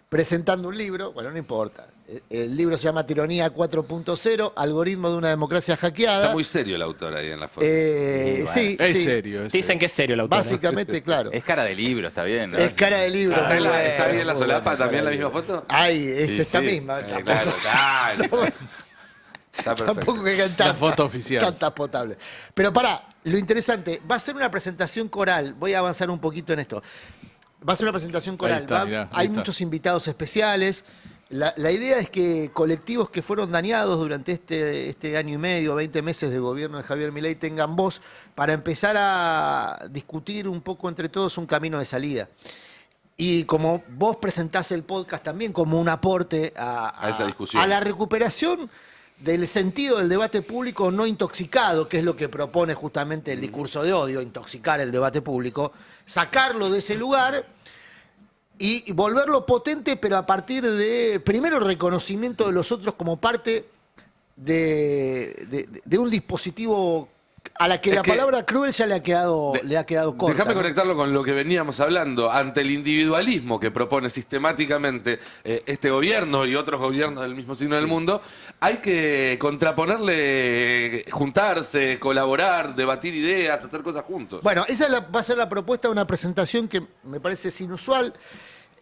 presentando un libro. Bueno, no importa. El libro se llama Tiranía 4.0, algoritmo de una democracia hackeada. Está muy serio el autor ahí en la foto. Sí, Es sí. serio. Dicen que es serio el autor. Básicamente, claro. Es cara de libro, está bien, ¿no? Es cara de libro. ¿Está, muy bueno, está bien la muy solapa buena también cara la de misma libro. foto? Ay, es Sí, esta sí. misma. Claro, está perfecto. Tampoco que cantar. La foto oficial. Canta potable. Pero pará, lo interesante, va a ser una presentación coral. Voy a avanzar un poquito en esto. Va a ser una presentación coral. Ahí está, mirá, ahí hay está. muchos invitados especiales. La idea es que colectivos que fueron dañados durante este año y medio, 20 meses de gobierno de Javier Milei tengan voz para empezar a discutir un poco entre todos un camino de salida. Y como vos presentás el podcast también como un aporte A esa discusión. a la recuperación del sentido del debate público no intoxicado, que es lo que propone justamente el discurso de odio, intoxicar el debate público, sacarlo de ese lugar y volverlo potente, pero a partir de, primero, el reconocimiento de los otros como parte de un dispositivo a la que Es la que- palabra cruel ya le ha quedado corta. Déjame ¿no? conectarlo con lo que veníamos hablando. Ante el individualismo que propone sistemáticamente este gobierno y otros gobiernos del mismo signo del mundo, hay que contraponerle, juntarse, colaborar, debatir ideas, hacer cosas juntos. Bueno, esa va a ser la propuesta de una presentación que me parece inusual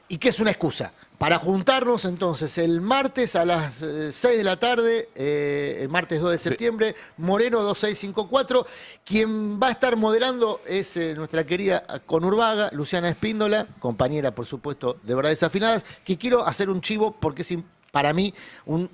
y que es una excusa para juntarnos entonces el martes a las 6 de la tarde, el martes 2 de septiembre, Moreno 2654. Quien va a estar moderando es nuestra querida conurbaga, Luciana Espíndola, compañera, por supuesto, de Verdades Afinadas, que quiero hacer un chivo porque es para mí un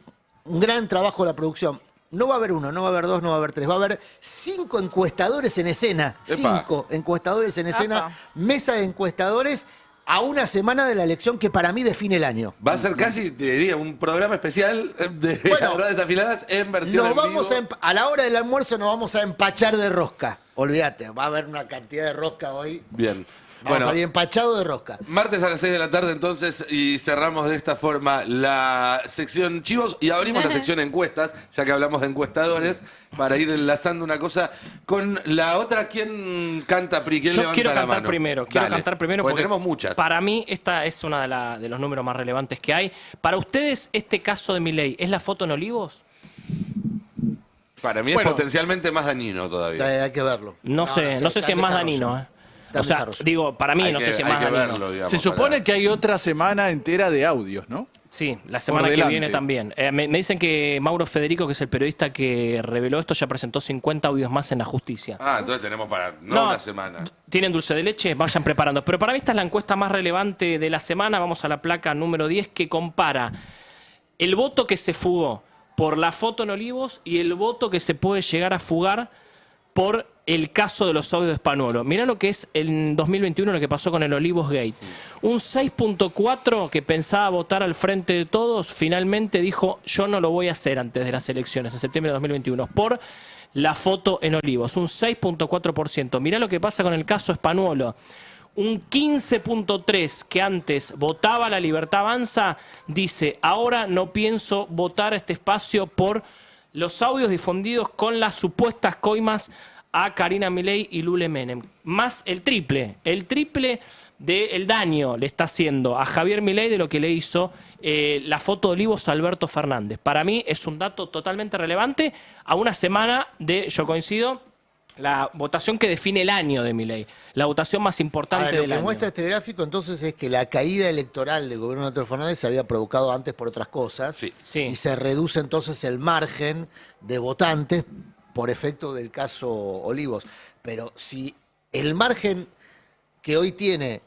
gran trabajo de la producción. No va a haber uno, no va a haber dos, no va a haber tres. Va a haber 5 encuestadores en escena. Epa. 5 encuestadores en escena. Apa. Mesa de encuestadores a una semana de la elección que para mí define el año. Va a ser casi, te diría, un programa especial de Bueno, Verdades Afiladas en versión Nos en vamos vivo. a la hora del almuerzo nos vamos a empachar de rosca. Olvídate, va a haber una cantidad de rosca hoy. Bien. Vamos a Bueno, salir empachado de rosca. martes a las 6 de la tarde entonces y cerramos de esta forma la sección chivos y abrimos la sección encuestas, ya que hablamos de encuestadores, para ir enlazando una cosa con la otra. ¿Quién canta PRI? ¿Quién Yo levanta quiero la cantar mano? primero, quiero Dale, cantar primero porque porque tenemos muchas. Para mí esta es una de los números más relevantes que hay. Para ustedes este caso de Milei, ¿es la foto en Olivos? Para mí Bueno, es potencialmente más dañino todavía. Hay que verlo. No sé está si es en más desarrollo. dañino. Está O en sea, desarrollo. digo, para mí Hay no que- sé si es hay más que dañino. verlo, digamos, Se supone para- que hay otra semana entera de audios, ¿no? Sí, la semana que delante. viene también. Me dicen que Mauro Federico, que es el periodista que reveló esto, ya presentó 50 audios más en la justicia. Ah, entonces tenemos para no No, una semana. ¿Tienen dulce de leche? Vayan preparando. Pero para mí esta es la encuesta más relevante de la semana. Vamos a la placa número 10 que compara el voto que se fugó por la foto en Olivos y el voto que se puede llegar a fugar por el caso de los audios de Spanuolo. Mirá lo que es en 2021 lo que pasó con el Olivos Gate. Un 6.4 que pensaba votar al frente de todos, finalmente dijo, yo no lo voy a hacer antes de las elecciones, en septiembre de 2021, por la foto en Olivos. Un 6.4%. Mirá lo que pasa con el caso Spanuolo. Un 15.3 que antes votaba La Libertad Avanza, dice, ahora no pienso votar este espacio por los audios difundidos con las supuestas coimas a Karina Milei y Lule Menem. Más el triple del daño le está haciendo a Javier Milei de lo que le hizo la foto de Olivos a Alberto Fernández. Para mí es un dato totalmente relevante a una semana de, yo coincido, la votación que define el año de Milei, la votación más importante del año. Lo que muestra este gráfico entonces es que la caída electoral del gobierno de Alberto Fernández se había provocado antes por otras cosas y se reduce entonces el margen de votantes por efecto del caso Olivos. Pero si el margen que hoy tiene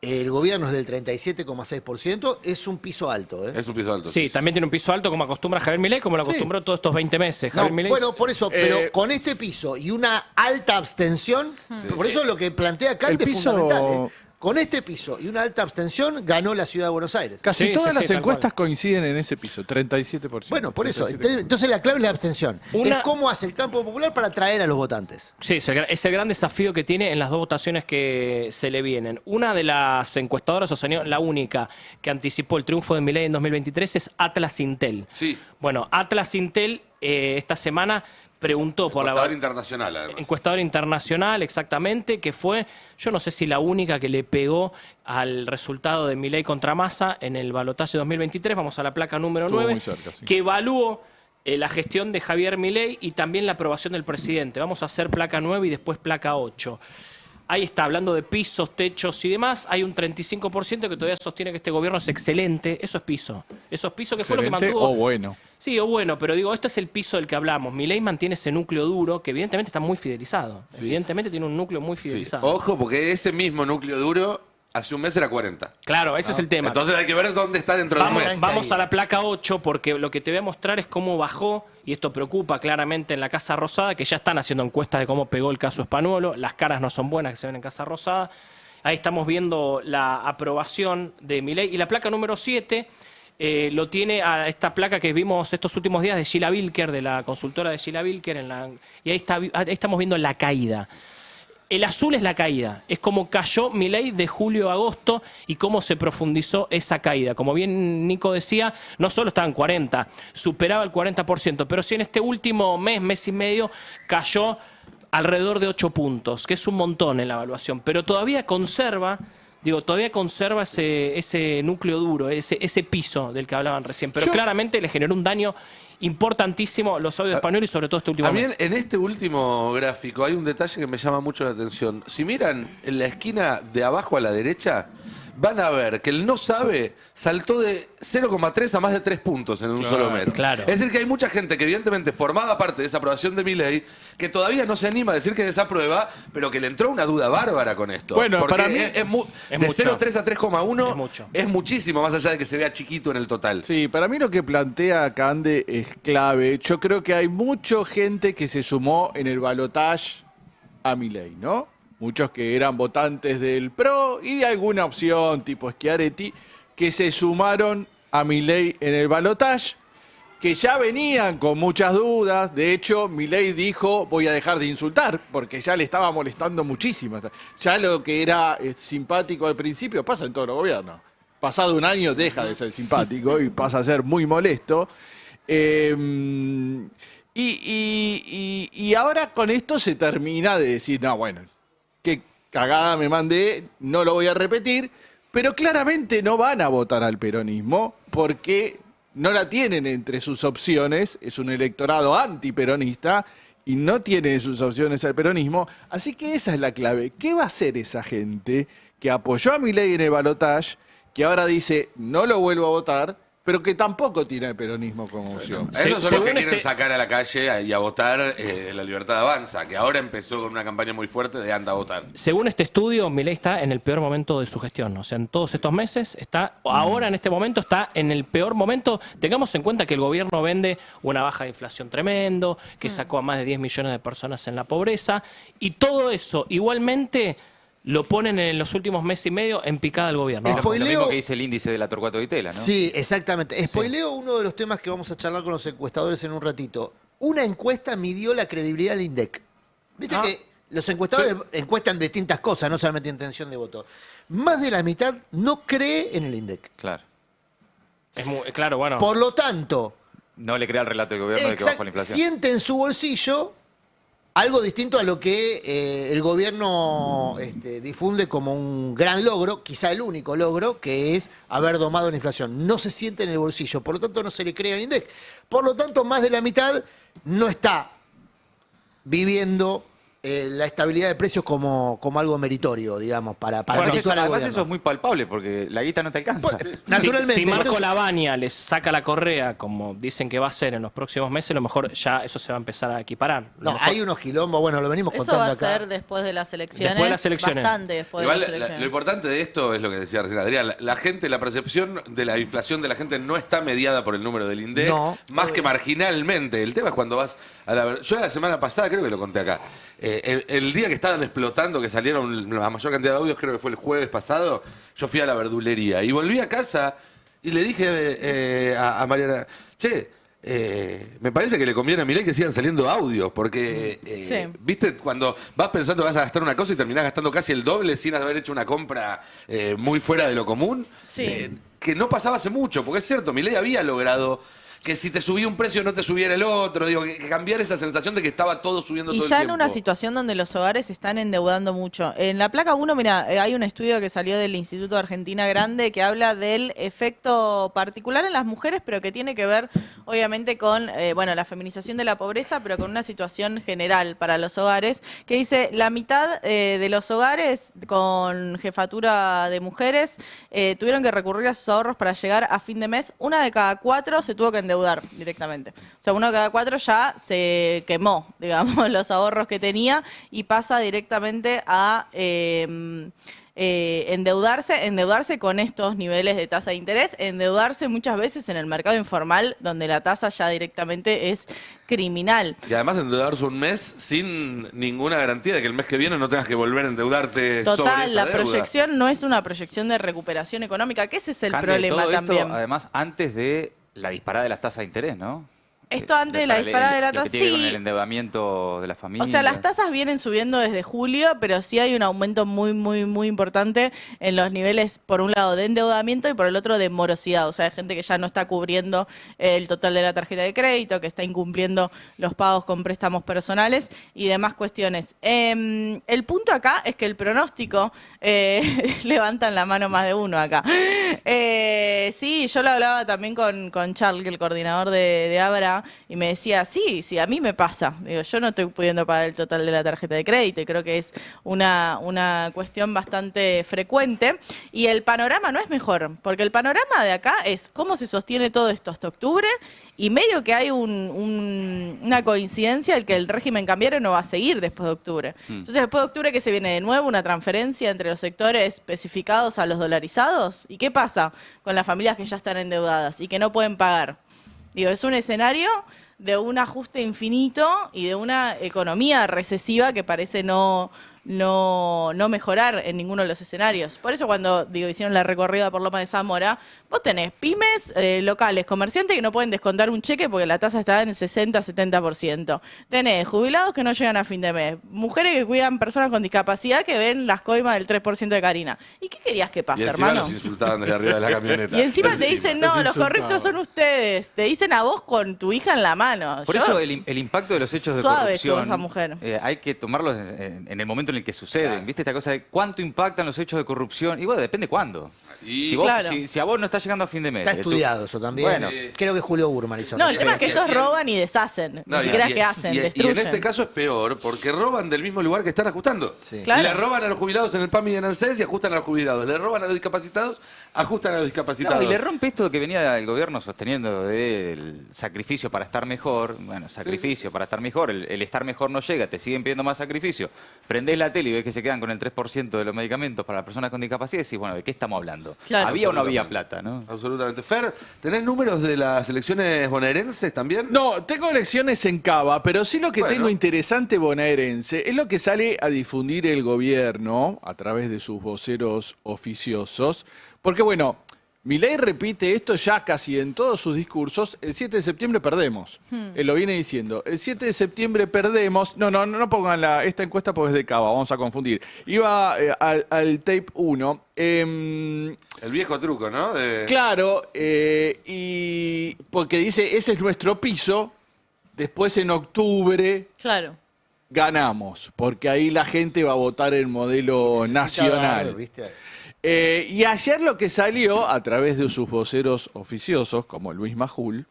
el gobierno es del 37,6%, es un piso alto. Es un piso alto. Sí, también tiene un piso alto como acostumbra Javier Milei, como lo acostumbró todos estos 20 meses. Javier Milei. Bueno, por eso, pero con este piso y una alta abstención, por eso lo que plantea Kant es fundamental. Con este piso y una alta abstención ganó la ciudad de Buenos Aires. Casi todas las encuestas coinciden en ese piso, 37%. Bueno, por eso. Entonces la clave es la abstención. Es cómo hace el campo popular para atraer a los votantes. Sí, es el gran desafío que tiene en las dos votaciones que se le vienen. Una de las encuestadoras, o sea, la única que anticipó el triunfo de Milei en 2023 es Atlas Intel. Sí. Bueno, Atlas Intel esta semana preguntó por la... Encuestador internacional, además. Encuestador internacional, exactamente, que fue, yo no sé si la única que le pegó al resultado de Milei contra Massa en el balotaje 2023, vamos a la placa número 9, muy cerca, sí. que evaluó la gestión de Javier Milei y también la aprobación del presidente. Vamos a hacer placa 9 y después placa 8. Ahí está, hablando de pisos, techos y demás, hay un 35% que todavía sostiene que este gobierno es excelente. Eso es piso. Eso es piso que fue lo que mantuvo... o bueno. Sí, o bueno, pero digo, este es el piso del que hablamos. Milei mantiene ese núcleo duro que evidentemente está muy fidelizado. Sí. Evidentemente tiene un núcleo muy fidelizado. Sí. Ojo, porque ese mismo núcleo duro hace un mes era 40. Claro, ese es el tema. Entonces hay que ver dónde está dentro de un mes. Vamos a la placa 8 porque lo que te voy a mostrar es cómo bajó, y esto preocupa claramente en la Casa Rosada, que ya están haciendo encuestas de cómo pegó el caso Spanuolo. Las caras no son buenas que se ven en Casa Rosada. Ahí estamos viendo la aprobación de Milei. Y la placa número 7... lo tiene a esta placa que vimos estos últimos días de Sheila Wilker, de la consultora de Sheila Wilker, y ahí estamos viendo la caída. El azul es la caída, es como cayó Milei de julio a agosto y cómo se profundizó esa caída. Como bien Nico decía, no solo estaba en 40, superaba el 40%, pero sí en este último mes y medio cayó alrededor de 8 puntos, que es un montón en la evaluación, pero todavía conserva... todavía conserva ese núcleo duro, ese piso del que hablaban recién. Pero claramente le generó un daño importantísimo los audios españoles y sobre todo este último mes. En este último gráfico hay un detalle que me llama mucho la atención. Si miran en la esquina de abajo a la derecha, van a ver que el no sabe saltó de 0,3 a más de 3 puntos en un solo mes. Claro. Es decir, que hay mucha gente que evidentemente formaba parte de esa aprobación de Milei que todavía no se anima a decir que desaprueba, pero que le entró una duda bárbara con esto. Bueno, porque para mí de 0,3 a 3,1 es muchísimo, más allá de que se vea chiquito en el total. Sí, para mí lo que plantea Cande es clave. Yo creo que hay mucha gente que se sumó en el balotaje a Milei, ¿no? Muchos que eran votantes del PRO y de alguna opción tipo Schiaretti que se sumaron a Milei en el balotaje, que ya venían con muchas dudas. De hecho, Milei dijo, voy a dejar de insultar, porque ya le estaba molestando muchísimo. Ya lo que era simpático al principio pasa en todos los gobiernos. Pasado un año deja de ser simpático y pasa a ser muy molesto. Y ahora con esto se termina de decir, no, bueno, qué cagada me mandé, no lo voy a repetir, pero claramente no van a votar al peronismo porque no la tienen entre sus opciones, es un electorado antiperonista y no tiene sus opciones al peronismo, así que esa es la clave. ¿Qué va a hacer esa gente que apoyó a Milei en el balotaje, que ahora dice no lo vuelvo a votar, pero que tampoco tiene peronismo como opción. Esos son los que quieren sacar a la calle y a votar la Libertad Avanza, que ahora empezó con una campaña muy fuerte de anda a votar. Según este estudio, Milei está en el peor momento de su gestión. O sea, en todos estos meses ahora en este momento está en el peor momento. Tengamos en cuenta que el gobierno vende una baja de inflación tremendo, que sacó a más de 10 millones de personas en la pobreza, y todo eso igualmente lo ponen en los últimos meses y medio en picada al gobierno. Lo mismo que dice el índice de la Torcuato Di Itela, ¿no? Sí, exactamente. Spoileo uno de los temas que vamos a charlar con los encuestadores en un ratito. Una encuesta midió la credibilidad del INDEC. Viste que los encuestadores encuestan distintas cosas, no solamente intención de voto. Más de la mitad no cree en el INDEC. Claro. Claro, bueno. Por lo tanto, no le crea el relato del gobierno de que bajó la inflación. Siente en su bolsillo algo distinto a lo que el gobierno difunde como un gran logro, quizá el único logro, que es haber domado la inflación. No se siente en el bolsillo, por lo tanto no se le cree al INDEC. Por lo tanto, más de la mitad no está viviendo la estabilidad de precios como algo meritorio, digamos, para además eso es muy palpable, porque la guita no te alcanza. Naturalmente. Si Marco Lavagna les saca la correa, como dicen que va a ser en los próximos meses, a lo mejor ya eso se va a empezar a equiparar. No, hay unos quilombos, bueno, lo venimos contando acá. Eso va a ser después de las elecciones. Después de las elecciones. Bastante después Igual, de las elecciones. lo importante de esto es lo que decía recién Adrián. La gente, la percepción de la inflación de la gente no está mediada por el número del INDEC, más que marginalmente. El tema es cuando vas a la... Yo la semana pasada, creo que lo conté acá, el día que estaban explotando, que salieron la mayor cantidad de audios, creo que fue el jueves pasado, yo fui a la verdulería y volví a casa y le dije a Mariana, che, me parece que le conviene a Milei que sigan saliendo audios, porque, viste, cuando vas pensando que vas a gastar una cosa y terminás gastando casi el doble sin haber hecho una compra muy fuera de lo común, que no pasaba hace mucho, porque es cierto, Milei había logrado que si te subía un precio no te subiera el otro, digo, que cambiar esa sensación de que estaba todo subiendo todo el tiempo. Y ya en una situación donde los hogares se están endeudando mucho. En la placa 1, mira, hay un estudio que salió del Instituto de Argentina Grande que habla del efecto particular en las mujeres, pero que tiene que ver, obviamente, con la feminización de la pobreza, pero con una situación general para los hogares, que dice, la mitad de los hogares con jefatura de mujeres tuvieron que recurrir a sus ahorros para llegar a fin de mes. 1 de cada 4 se tuvo que endeudar directamente. O sea, 1 de cada 4 ya se quemó, digamos, los ahorros que tenía y pasa directamente a endeudarse con estos niveles de tasa de interés, endeudarse muchas veces en el mercado informal, donde la tasa ya directamente es criminal. Y además endeudarse un mes sin ninguna garantía de que el mes que viene no tengas que volver a endeudarte sobre esa Total, la deuda. Proyección no es una proyección de recuperación económica, que ese es el problema todo también. Esto, además, antes de la disparada de las tasas de interés, ¿no? Esto antes de la disparada de la tasa, sí. Con el endeudamiento de la familia. O sea, las tasas vienen subiendo desde julio, pero sí hay un aumento muy, muy, muy importante en los niveles, por un lado, de endeudamiento y por el otro de morosidad. O sea, hay gente que ya no está cubriendo el total de la tarjeta de crédito, que está incumpliendo los pagos con préstamos personales y demás cuestiones. El punto acá es que el pronóstico, levantan la mano más de uno acá. Sí, yo lo hablaba también con Charles, el coordinador de Abra, y me decía, sí, a mí me pasa. Digo, yo no estoy pudiendo pagar el total de la tarjeta de crédito y creo que es una cuestión bastante frecuente. Y el panorama no es mejor, porque el panorama de acá es cómo se sostiene todo esto hasta octubre y medio que hay una coincidencia el que el régimen cambiario no va a seguir después de octubre. Entonces, después de octubre, ¿qué se viene de nuevo? Una transferencia entre los sectores especificados a los dolarizados. ¿Y qué pasa con las familias que ya están endeudadas y que no pueden pagar? Digo, es un escenario de un ajuste infinito y de una economía recesiva que parece no mejorar en ninguno de los escenarios. Por eso cuando hicieron la recorrida por Loma de Zamora, vos tenés pymes locales, comerciantes que no pueden descontar un cheque porque la tasa está en el 60-70%. Tenés jubilados que no llegan a fin de mes, mujeres que cuidan personas con discapacidad que ven las coimas del 3% de Karina. ¿Y qué querías que pase, hermano? Y encima los insultaban desde arriba de la camioneta. Y encima te dicen, no, los corruptos son ustedes. Te dicen a vos con tu hija en la mano. Por eso el impacto de los hechos de suave corrupción estuvo esa mujer. Hay que tomarlos en el momento en en el que suceden. ¿Viste esta cosa de cuánto impactan los hechos de corrupción? Y bueno, depende cuándo. Y Si, vos, Claro. si a vos no estás llegando a fin de mes. Está estudiado eso también. Bueno. Creo que Julio Burman hizo. No, el tema es que Y- estos y- roban y deshacen. No, Ni siquiera es que hacen, y destruyen. en este caso es peor, porque roban del mismo lugar que están ajustando. Sí. Claro. Le roban a los jubilados en el PAMI y en ANSES y ajustan a los jubilados. Le roban a los discapacitados, ajustan a los discapacitados. No, y le rompe esto que venía el gobierno sosteniendo del sacrificio para estar mejor. Bueno, sacrificio para estar mejor. El estar mejor no llega, te siguen pidiendo más sacrificio. Prendés la tele y ves que se quedan con el 3% de los medicamentos para las personas con discapacidad y decís, bueno, ¿de qué estamos hablando? Claro. ¿Había o no había plata, no? Absolutamente. Fer, ¿tenés números de las elecciones bonaerenses también? No, tengo elecciones en Cava, pero sí lo que Bueno. tengo interesante bonaerense es lo que sale a difundir el gobierno a través de sus voceros oficiosos. Porque bueno, Milei repite esto ya casi en todos sus discursos. El 7 de septiembre perdemos. Él lo viene diciendo. El 7 de septiembre perdemos. No pongan esta encuesta porque es de Cava, vamos a confundir. Iba al tape 1. El viejo truco, ¿no? Claro, y porque dice, ese es nuestro piso. Después en octubre Claro. ganamos, porque ahí la gente va a votar el modelo Necesita nacional. dar, ¿viste? Y ayer lo que salió a través de sus voceros oficiosos, como Luis Majul,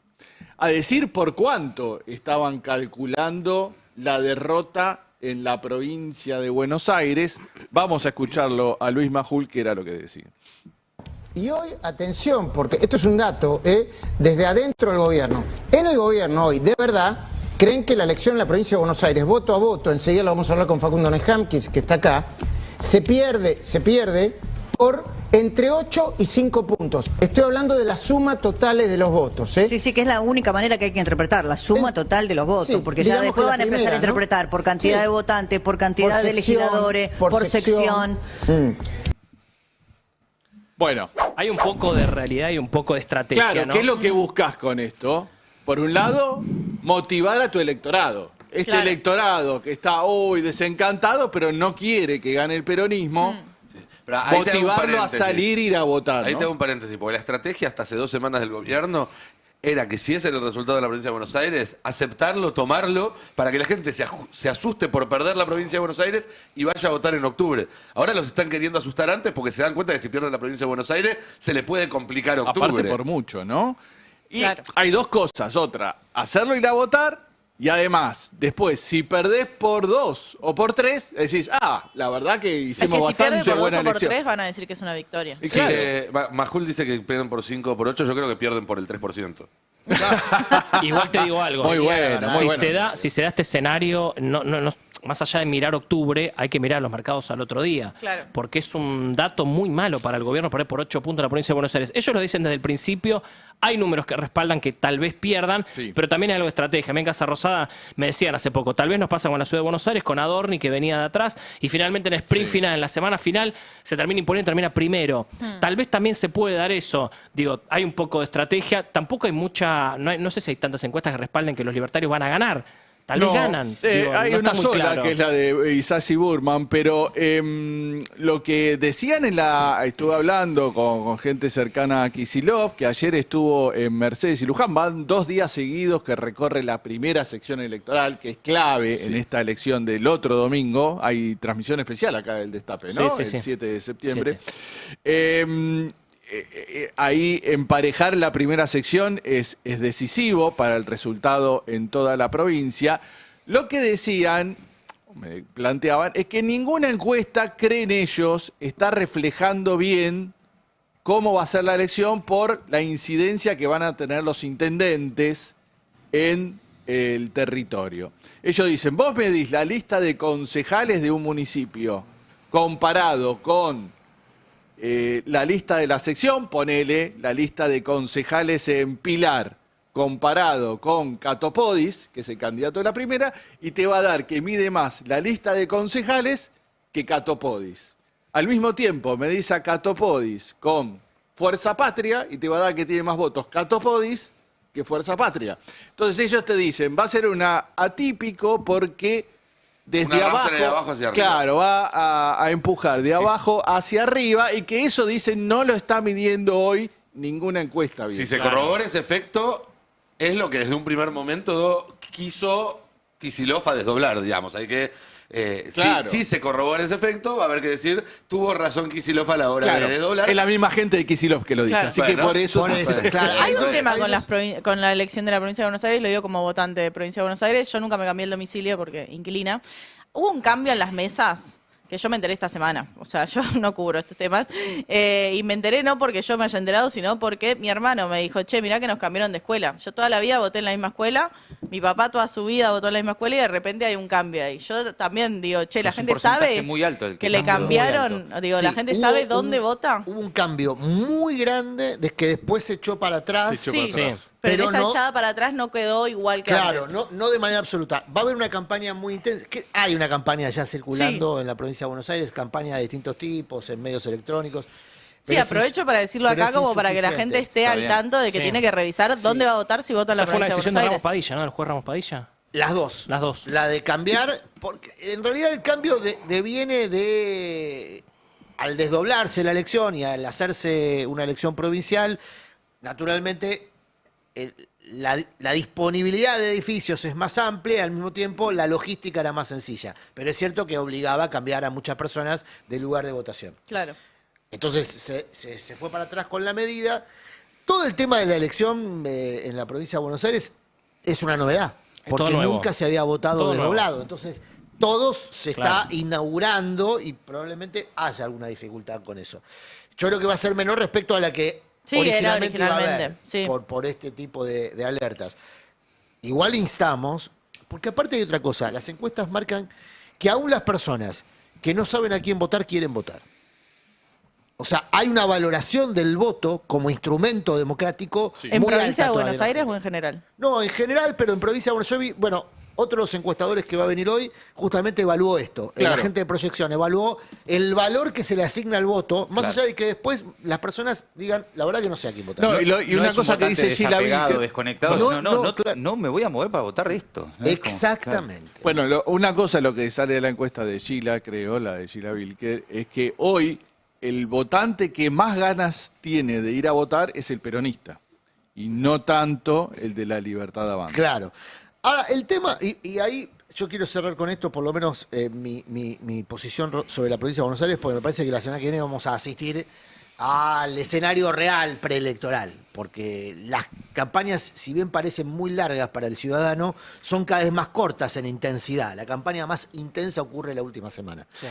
a decir por cuánto estaban calculando la derrota en la provincia de Buenos Aires. Vamos a escucharlo a Luis Majul, que era lo que decía. Y hoy, atención, porque esto es un dato, desde adentro del gobierno. En el gobierno hoy, de verdad, creen que la elección en la provincia de Buenos Aires, voto a voto, enseguida lo vamos a hablar con Facundo Neham, que está acá, se pierde por entre 8 y 5 puntos. Estoy hablando de la suma totales de los votos. Sí, sí, que es la única manera que hay que interpretar, la suma total de los votos, sí, porque ya digamos después que la van a empezar primera, a interpretar ¿no? por cantidad Sí. de votantes, por cantidad Por de sección, legisladores, por sección. Bueno, Hay un poco de realidad y un poco de estrategia, claro, ¿no? ¿qué es lo que buscas con esto? Por un lado, motivar a tu electorado. Este Claro. electorado que está hoy desencantado, pero no quiere que gane el peronismo, Pero ahí te hago un motivarlo a paréntesis. salir e ir a votar. Ahí ¿no? te hago un paréntesis, porque la estrategia hasta hace 2 semanas del gobierno era que si ese era el resultado de la provincia de Buenos Aires, aceptarlo, tomarlo, para que la gente se asuste por perder la provincia de Buenos Aires y vaya a votar en octubre. Ahora los están queriendo asustar antes porque se dan cuenta que si pierden la provincia de Buenos Aires se le puede complicar octubre. Aparte por mucho, ¿no? Y Claro. hay dos cosas. Otra, hacerlo ir a votar. Y además, después, si perdés por 2 o por 3, decís, la verdad que Es hicimos que si pierden bastante por 2 buena o por elección. 3 van a decir que es una victoria. Y Sí, claro. Majul dice que pierden por 5 o por 8, yo creo que pierden por el 3%. Igual te digo algo. Muy Si- bueno, muy si bueno. se da este escenario, no, más allá de mirar octubre, hay que mirar los mercados al otro día. Claro. Porque es un dato muy malo para el gobierno perder por 8 puntos en la provincia de Buenos Aires. Ellos lo dicen desde el principio. Hay números que respaldan que tal vez pierdan, Sí. pero también hay algo de estrategia. A mí en Casa Rosada me decían hace poco, tal vez nos pasa con la ciudad de Buenos Aires, con Adorni que venía de atrás, y finalmente en el sprint final, en la semana final, se termina imponiendo, termina primero. Tal vez también se puede dar eso. Digo, hay un poco de estrategia. Tampoco hay mucha, no sé si hay tantas encuestas que respalden que los libertarios van a ganar. Tal vez ganan. Digo, hay no una está muy sola, claro. que es la de Isasi Burman, pero lo que decían estuve hablando con gente cercana a Kicillof, que ayer estuvo en Mercedes y Luján, van 2 días seguidos que recorre la primera sección electoral, que es clave en esta elección del otro domingo. Hay transmisión especial acá del Destape, ¿no? Sí, sí, el sí. 7 de septiembre. Ahí emparejar la primera sección es decisivo para el resultado en toda la provincia. Lo que decían, me planteaban, es que ninguna encuesta, creen ellos, está reflejando bien cómo va a ser la elección por la incidencia que van a tener los intendentes en el territorio. Ellos dicen, vos medís la lista de concejales de un municipio comparado con la lista de la sección, ponele la lista de concejales en Pilar, comparado con Catopodis, que es el candidato de la primera, y te va a dar que mide más la lista de concejales que Catopodis. Al mismo tiempo, medís a Catopodis con Fuerza Patria y te va a dar que tiene más votos Catopodis que Fuerza Patria. Entonces ellos te dicen, va a ser una atípico porque desde Un arrastre abajo, de abajo hacia arriba. claro, va a empujar de abajo hacia arriba y que eso, dicen, no lo está midiendo hoy ninguna encuesta. Bien. Si se corrobora ese efecto, es lo que desde un primer momento quiso Kicillof a desdoblar, digamos. Hay que Claro. Si se corrobora ese efecto, va a haber que decir, tuvo razón Kicillof a la hora de dólar. Es la misma gente de Kicillof que lo dice, Claro. así que por eso... claro. Hay un tema con la elección de la provincia de Buenos Aires, lo digo como votante de provincia de Buenos Aires, yo nunca me cambié el domicilio porque inquilina. Hubo un cambio en las mesas que yo me enteré esta semana, o sea, yo no cubro estos temas, y me enteré no porque yo me haya enterado, sino porque mi hermano me dijo, che, mirá que nos cambiaron de escuela. Yo toda la vida voté en la misma escuela, mi papá toda su vida votó en la misma escuela y de repente hay un cambio ahí. Yo también digo, che, la gente sabe muy alto el que le cambiaron, digo, la gente sabe dónde vota. Hubo un cambio muy grande de que después se echó para atrás. Se echó para atrás. Pero esa echada para atrás no quedó igual que claro, antes. no de manera absoluta. Va a haber una campaña muy intensa. Hay una campaña ya circulando en la provincia de Buenos Aires, campaña de distintos tipos, en medios electrónicos. Sí, aprovecho para decirlo acá como para que la gente esté al tanto de que tiene que revisar dónde va a votar si vota en la provincia de Buenos Aires. Fue la decisión de Ramos Padilla, ¿no? El juez Ramos Padilla. Las dos. Las dos. La de cambiar, porque en realidad el cambio deviene de... Al desdoblarse la elección y al hacerse una elección provincial, naturalmente... La disponibilidad de edificios es más amplia y al mismo tiempo la logística era más sencilla. Pero es cierto que obligaba a cambiar a muchas personas del lugar de votación. Claro. Entonces se fue para atrás con la medida. Todo el tema de la elección en la provincia de Buenos Aires es una novedad, porque nunca se había votado desdoblado. Entonces todos se está inaugurando y probablemente haya alguna dificultad con eso. Yo creo que va a ser menor respecto a la que originalmente iba a haber, por este tipo de alertas. Igual instamos, porque aparte hay otra cosa, las encuestas marcan que aún las personas que no saben a quién votar quieren votar. O sea, hay una valoración del voto como instrumento democrático. ¿En provincia de Buenos Aires o en general? No, en general, pero en provincia de Buenos Aires, bueno, otro de los encuestadores que va a venir hoy justamente evaluó esto. Claro. La gente de proyección evaluó el valor que se le asigna al voto, más allá de que después las personas digan, la verdad que no sé a quién votar. No, y una cosa que dice Sheila Vilker, desconectado, no me voy a mover para votar esto. Exactamente. Bueno, una cosa lo que sale de la encuesta de Sheila, creo, la de Sheila Vilker, es que hoy el votante que más ganas tiene de ir a votar es el peronista y no tanto el de la Libertad Avanza. Claro. Ahora, el tema, y ahí yo quiero cerrar con esto, por lo menos mi posición sobre la provincia de Buenos Aires, porque me parece que la semana que viene vamos a asistir al escenario real preelectoral, porque las campañas, si bien parecen muy largas para el ciudadano, son cada vez más cortas en intensidad. La campaña más intensa ocurre la última semana. Sí.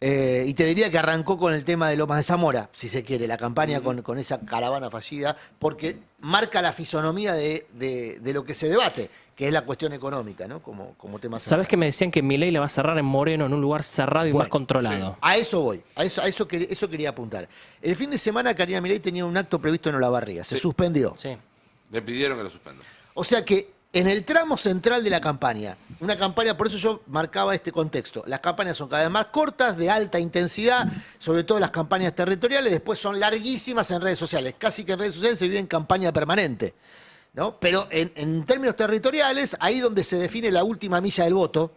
Y te diría que arrancó con el tema de Lomas de Zamora, si se quiere, la campaña con esa caravana fallida, porque marca la fisonomía de lo que se debate, que es la cuestión económica, ¿no? Como tema central. ¿Sabés que me decían que Milei la va a cerrar en Moreno, en un lugar cerrado y más controlado? Sí. A eso voy, eso quería apuntar. El fin de semana Karina Milei tenía un acto previsto en Olavarría, se suspendió. Sí. Le pidieron que lo suspenda. O sea que en el tramo central de la campaña, una campaña, por eso yo marcaba este contexto, las campañas son cada vez más cortas, de alta intensidad, sobre todo las campañas territoriales, después son larguísimas en redes sociales, casi que en redes sociales se vive en campaña permanente, ¿no? Pero en términos territoriales, ahí donde se define la última milla del voto,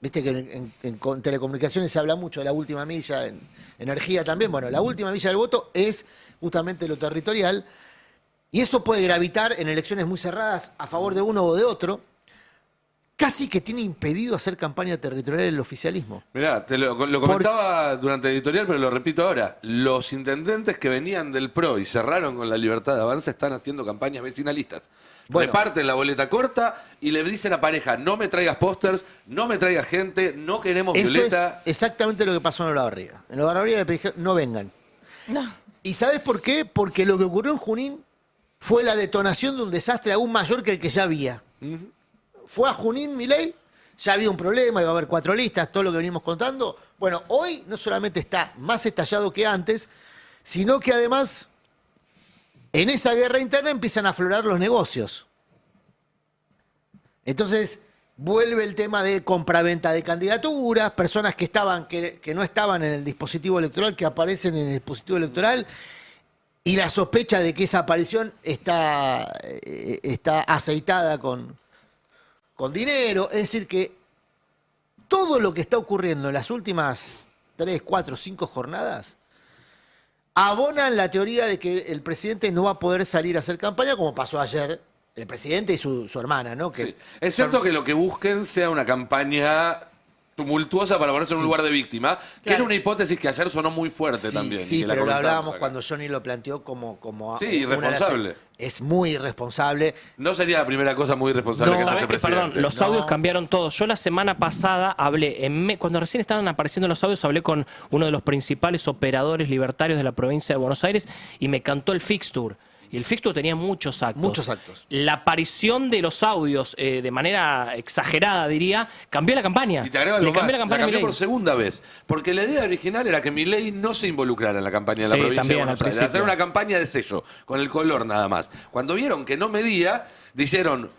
viste que en telecomunicaciones se habla mucho de la última milla, en energía también, bueno, la última milla del voto es justamente lo territorial. Y eso puede gravitar en elecciones muy cerradas a favor de uno o de otro. Casi que tiene impedido hacer campaña territorial el oficialismo. Mirá, te lo comentaba durante el editorial, pero lo repito ahora. Los intendentes que venían del PRO y cerraron con la Libertad de Avanza están haciendo campañas vecinalistas. Bueno, reparten la boleta corta y le dicen a pareja, no me traigas pósters, no me traigas gente, no queremos Violeta. Es exactamente lo que pasó en Olavarría. En Olavarría le dijeron, no vengan. No. ¿Y sabes por qué? Porque lo que ocurrió en Junín fue la detonación de un desastre aún mayor que el que ya había. Fue a Junín Milei, ya había un problema, iba a haber 4 listas, todo lo que venimos contando. Bueno, hoy no solamente está más estallado que antes, sino que además en esa guerra interna empiezan a aflorar los negocios. Entonces vuelve el tema de compraventa de candidaturas, personas que no estaban en el dispositivo electoral, que aparecen en el dispositivo electoral. Y la sospecha de que esa aparición está aceitada con dinero. Es decir, que todo lo que está ocurriendo en las últimas 3, 4, 5 jornadas abonan la teoría de que el presidente no va a poder salir a hacer campaña, como pasó ayer el presidente y su hermana, ¿no? Que sí. Es cierto que lo que busquen sea una campaña tumultuosa para ponerse en un lugar de víctima, que Claro. era una hipótesis que ayer sonó muy fuerte también. y Sí, que la pero lo comentamos hablábamos acá. cuando Johnny lo planteó como Sí, una de las- irresponsable. Es muy irresponsable. No sería la primera cosa muy irresponsable que hace ¿Sabés este qué? presidente. Perdón, los audios cambiaron todos. Yo la semana pasada hablé, cuando recién estaban apareciendo los audios, hablé con uno de los principales operadores libertarios de la provincia de Buenos Aires y me cantó el fixture. Y el fixture tenía muchos actos. Muchos actos. La aparición de los audios, de manera exagerada, diría, cambió la campaña. Y te agrego Le algo cambió más, la la campaña a cambió Milei. por segunda vez. Porque la idea original era que Milei no se involucrara en la campaña de la Sí, provincia también, de Buenos al Aires. principio. Hacer una campaña de sello, con el color nada más. Cuando vieron que no medía, dijeron,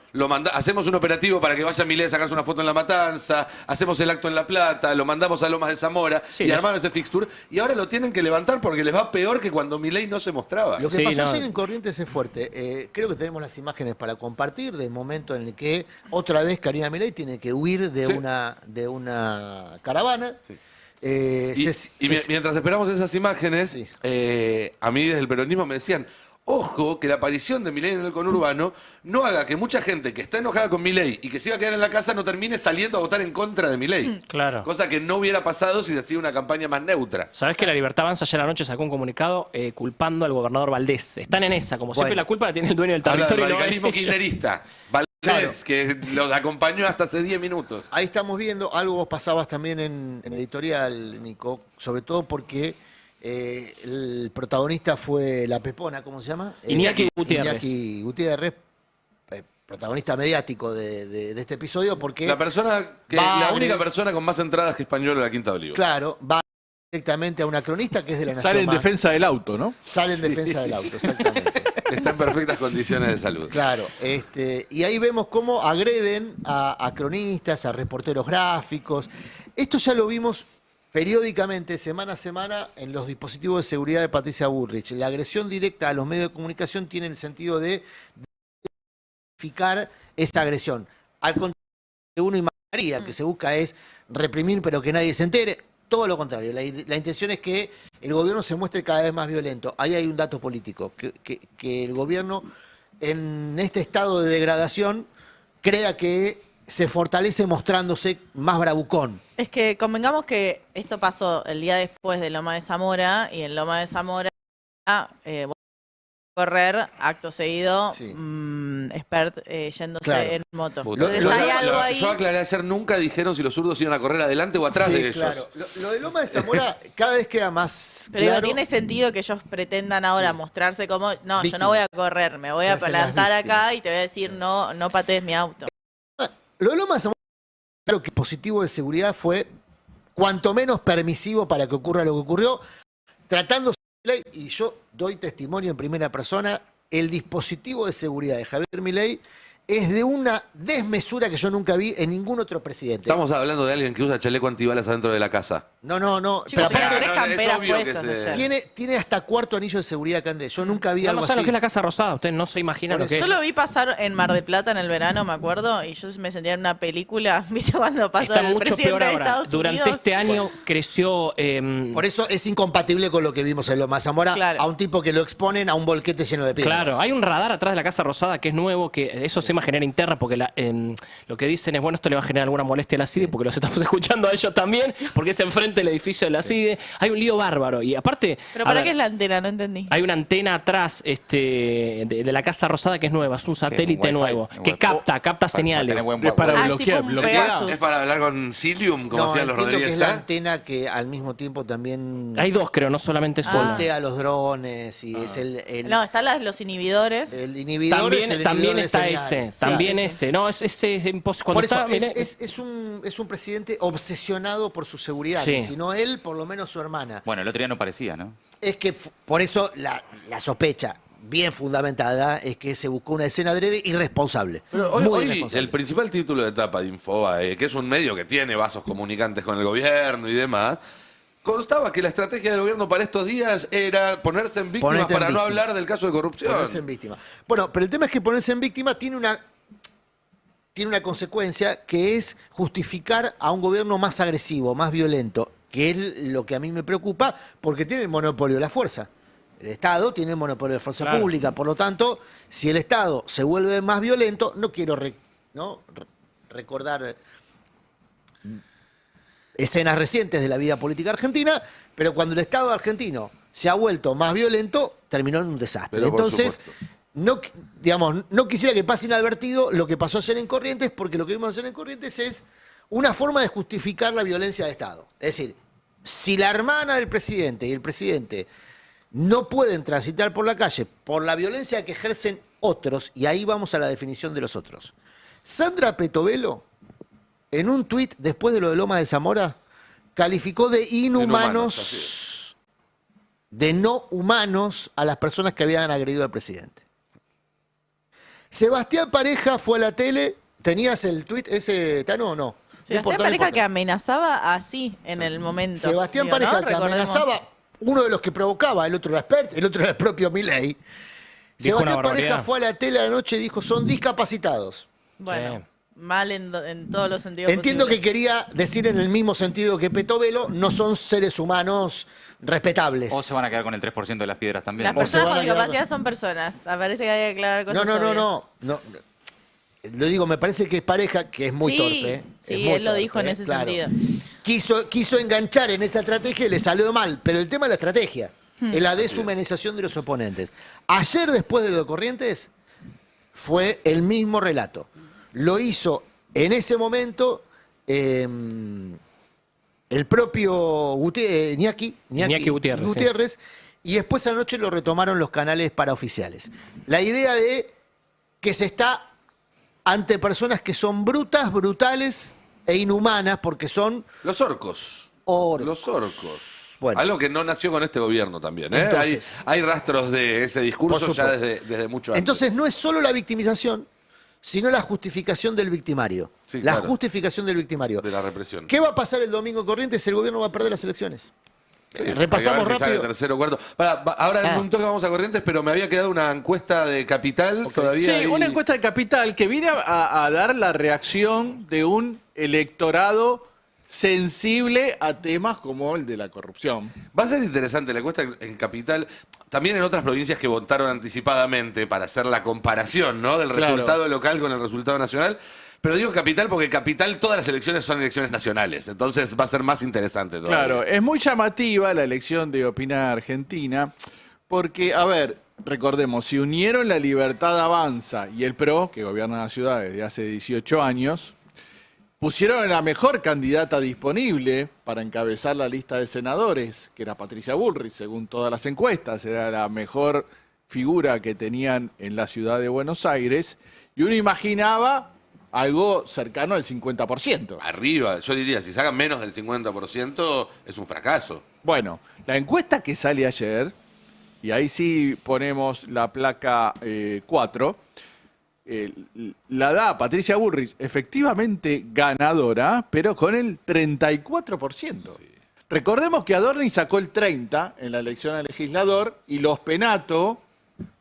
hacemos un operativo para que vaya Milei a sacarse una foto en La Matanza, hacemos el acto en La Plata, lo mandamos a Lomas de Zamora, Sí, y les- armaron ese fixture. Y ahora lo tienen que levantar porque les va peor que cuando Milei no se mostraba. Lo que Sí, pasó no. ayer en Corrientes es fuerte. Creo que tenemos las imágenes para compartir del momento en el que otra vez Karina Milei tiene que huir de una caravana. Mientras esperamos esas imágenes, Sí. a mí desde el peronismo me decían, ojo, que la aparición de Milei en el conurbano no haga que mucha gente que está enojada con Milei y que se iba a quedar en la casa no termine saliendo a votar en contra de Milei. Claro. Cosa que no hubiera pasado si se hacía una campaña más neutra. ¿Sabés que la Libertad Avanza ayer anoche sacó un comunicado culpando al gobernador Valdés? Están en esa, como siempre Bueno. la culpa la tiene el dueño del Habla del territorio. y no radicalismo ellos. kirchnerista. Valdés, Claro. que los acompañó hasta hace 10 minutos. Ahí estamos viendo, algo vos pasabas también en editorial, Nico, sobre todo porque el protagonista fue la Pepona, ¿cómo se llama? Iñaki Gutiérrez. Iñaki Gutiérrez, protagonista mediático de este episodio, porque La única persona con más entradas que Español en la Quinta de Olivos. claro, va directamente a una cronista que es de la Nación Sale en Más. defensa del auto, ¿no? Sale en defensa del auto, exactamente. Está en perfectas condiciones de salud. Claro, y ahí vemos cómo agreden a cronistas, a reporteros gráficos. Esto ya lo vimos periódicamente, semana a semana, en los dispositivos de seguridad de Patricia Bullrich. La agresión directa a los medios de comunicación tiene el sentido de justificar esa agresión. Al contrario que uno imaginaría, que se busca es reprimir pero que nadie se entere. Todo lo contrario, la intención es que el gobierno se muestre cada vez más violento. Ahí hay un dato político, que el gobierno en este estado de degradación crea que se fortalece mostrándose más bravucón. Es que convengamos que esto pasó el día después de Loma de Zamora y en Loma de Zamora correr acto seguido Sí. Expert yéndose Claro. en moto. Puta. Entonces hay algo ahí. Yo aclaré ayer, nunca dijeron si los zurdos iban a correr adelante o atrás Sí, de ellos. claro. Lo de Loma de Zamora cada vez queda más Pero digo, claro. tiene sentido que ellos pretendan ahora mostrarse como, no, yo Víctimas. no voy a correr, me voy Se a hacen las plantar acá víctimas. y te voy a decir, no, no patees mi auto. Lo de Loma de Zamora, claro que el dispositivo de seguridad fue cuanto menos permisivo para que ocurra lo que ocurrió, tratándose de ley, y yo doy testimonio en primera persona, el dispositivo de seguridad de Javier Milei es de una desmesura que yo nunca vi en ningún otro presidente. Estamos hablando de alguien que usa chaleco antibalas adentro de la casa. No. Chicos, pero aparte, tenés camperas puestas ayer. tiene hasta cuarto anillo de seguridad, Candé. Yo nunca vi No, algo no saben lo así. que es la Casa Rosada. Ustedes no se imaginan Por lo que eso. es. Yo lo vi pasar en Mar del Plata en el verano, me acuerdo, y yo me sentía en una película, ¿viste? Cuando pasó Está el mucho presidente peor de ahora. Estados Durante Unidos. este año creció... Por eso es incompatible con lo que vimos en Loma de Zamora, Claro. a un tipo que lo exponen a un volquete lleno de piedras. Claro, hay un radar atrás de la Casa Rosada que es nuevo, que eso se va a generar interna, porque lo que dicen es, bueno, esto le va a generar alguna molestia a la CIDE, porque los estamos escuchando a ellos también, porque es enfrente del edificio de la CIDE. Hay un lío bárbaro. Y aparte... Pero a ¿para ver, qué es la antena? No entendí. hay una antena atrás de la Casa Rosada que es nueva, es un satélite Wi-Fi, nuevo, un que Wi-Fi. capta señales. tener buen Es para Ah, es bloquear, tipo un bloquear. Pegasus. Es para hablar con Cilium, como No, hacían los entiendo que Rodríguez es la Sá. antena que al mismo tiempo también Hay dos, creo, no solamente es una. voltea los drones y es No, están los inhibidores. el inhibidor. es el También inhibidor de está señal. ese, Sí. también sí, ese. No, ese es imposible. Cuando Por eso, está, mire, es un presidente obsesionado por su seguridad. Sí. Y si no él, por lo menos su hermana. Bueno, el otro día no parecía, ¿no? Es que por eso la sospecha bien fundamentada es que se buscó una escena adrede irresponsable. Pero hoy, Muy hoy irresponsable. el principal título de etapa de Infobae, que es un medio que tiene vasos comunicantes con el gobierno y demás, constaba que la estrategia del gobierno para estos días era ponerse en víctimas Ponerte en para no víctima. hablar del caso de corrupción. Ponerse en víctima. Bueno, pero el tema es que ponerse en víctima tiene una consecuencia que es justificar a un gobierno más agresivo, más violento, que es lo que a mí me preocupa, porque tiene el monopolio de la fuerza. El Estado tiene el monopolio de la fuerza Claro. pública, por lo tanto, si el Estado se vuelve más violento, no quiero recordar escenas recientes de la vida política argentina, pero cuando el Estado argentino se ha vuelto más violento, terminó en un desastre. Pero por Entonces, no quisiera que pase inadvertido lo que pasó ayer en Corrientes, porque lo que vimos ayer en Corrientes es una forma de justificar la violencia de Estado. Es decir, si la hermana del presidente y el presidente no pueden transitar por la calle por la violencia que ejercen otros, y ahí vamos a la definición de los otros. Sandra Petovelo, en un tuit después de lo de Loma de Zamora, calificó de inhumanos, de no humanos a las personas que habían agredido al presidente. Sebastián Pareja fue a la tele, ¿tenías el tuit ese, Tano, o no? Sebastián Pareja que amenazaba así en el momento. Sebastián digo, Pareja ¿no? que amenazaba, uno de los que provocaba, el otro era Spert, el otro era el propio Milei. Sebastián Pareja fue a la tele a la noche y dijo, son discapacitados. Bueno, mal en todos los sentidos Entiendo posibles. que quería decir en el mismo sentido que Petovelo, no son seres humanos respetables. O se van a quedar con el 3% de las piedras también. Las personas con discapacidad son personas. Parece que hay que aclarar cosas No. Lo digo, me parece que es Pareja, que es muy torpe. Sí, es muy él lo dijo torpe, en ese claro. sentido. Quiso enganchar en esa estrategia y le salió mal. Pero el tema es la estrategia, es la deshumanización de los oponentes. Ayer, después de lo de Corrientes, fue el mismo relato. Lo hizo en ese momento el propio Iñaki Gutiérrez, y después anoche lo retomaron los canales paraoficiales. La idea de que se está ante personas que son brutas, brutales e inhumanas, porque son... Los orcos. Los orcos. Bueno. Algo que no nació con este gobierno también. Entonces, hay rastros de ese discurso ya desde mucho antes. Entonces no es solo la victimización, sino la justificación del victimario. Sí, la claro. justificación del victimario. De la represión. ¿Qué va a pasar el domingo en Corrientes? El gobierno va a perder las elecciones. Repasamos Hay que ver si sale rápido. tercero o cuarto. Ahora en un toque vamos a Corrientes, pero me había quedado una encuesta de Capital todavía. Sí, una encuesta de Capital que viene a dar la reacción de un electorado sensible a temas como el de la corrupción. Va a ser interesante la encuesta en Capital, también en otras provincias que votaron anticipadamente para hacer la comparación, ¿no? Del Claro. resultado local con el resultado nacional. Pero digo Capital porque Capital todas las elecciones son elecciones nacionales, entonces va a ser más interesante todavía. Claro, es muy llamativa la elección de Opina Argentina, porque, a ver, recordemos, si unieron la Libertad Avanza y el PRO, que gobierna la ciudad desde hace 18 años, pusieron a la mejor candidata disponible para encabezar la lista de senadores, que era Patricia Bullrich, según todas las encuestas, era la mejor figura que tenían en la ciudad de Buenos Aires, y uno imaginaba algo cercano al 50%. Arriba, yo diría, si sacan menos del 50% es un fracaso. Bueno, la encuesta que sale ayer, y ahí sí ponemos la placa 4, la da Patricia Bullrich efectivamente ganadora, pero con el 34%. Sí. Recordemos que Adorni sacó el 30% en la elección al legislador y Los Penato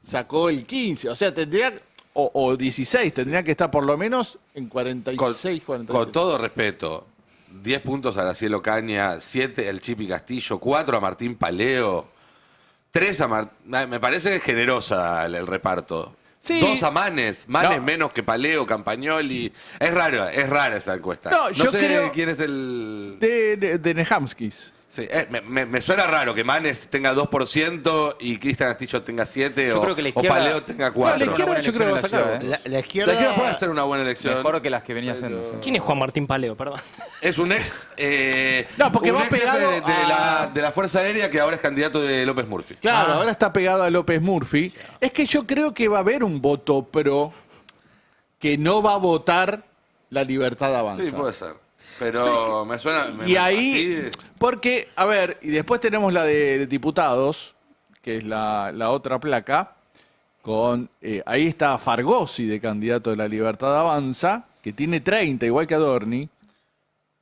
sacó el 15%. O sea, tendría... O 16, tendría que estar por lo menos en 46, 47. Con todo respeto, 10 puntos a Graciela Ocaña, 7 al Chipi Castillo, 4 a Martín Paleo, 3 a me parece generosa el reparto. Sí. 2 a Manes menos que Paleo, Campagnoli. Es rara esa encuesta. No, yo sé creo quién es el... De Nehamskis. Sí, me suena raro que Manes tenga 2% y Cristian Castillo tenga 7% Yo creo que la izquierda, o Paleo tenga 4%. No, la izquierda yo creo que va a sacar. La izquierda... La izquierda puede ser una buena elección. Mejor que las que venía haciendo. Sí. ¿Quién es Juan Martín Paleo? Perdón. Es un ex... no, porque un va ex jefe pegado de la Fuerza Aérea que ahora es candidato de López Murphy. Claro, ahora está pegado a López Murphy. Es que yo creo que va a haber un voto pro que no va a votar la Libertad Avanza. Sí, puede ser. Pero me suena... Y ahí, porque, a ver, y después tenemos la de diputados, que es la otra placa, con ahí está Fargosi de candidato de la Libertad Avanza, que tiene 30, igual que Adorni,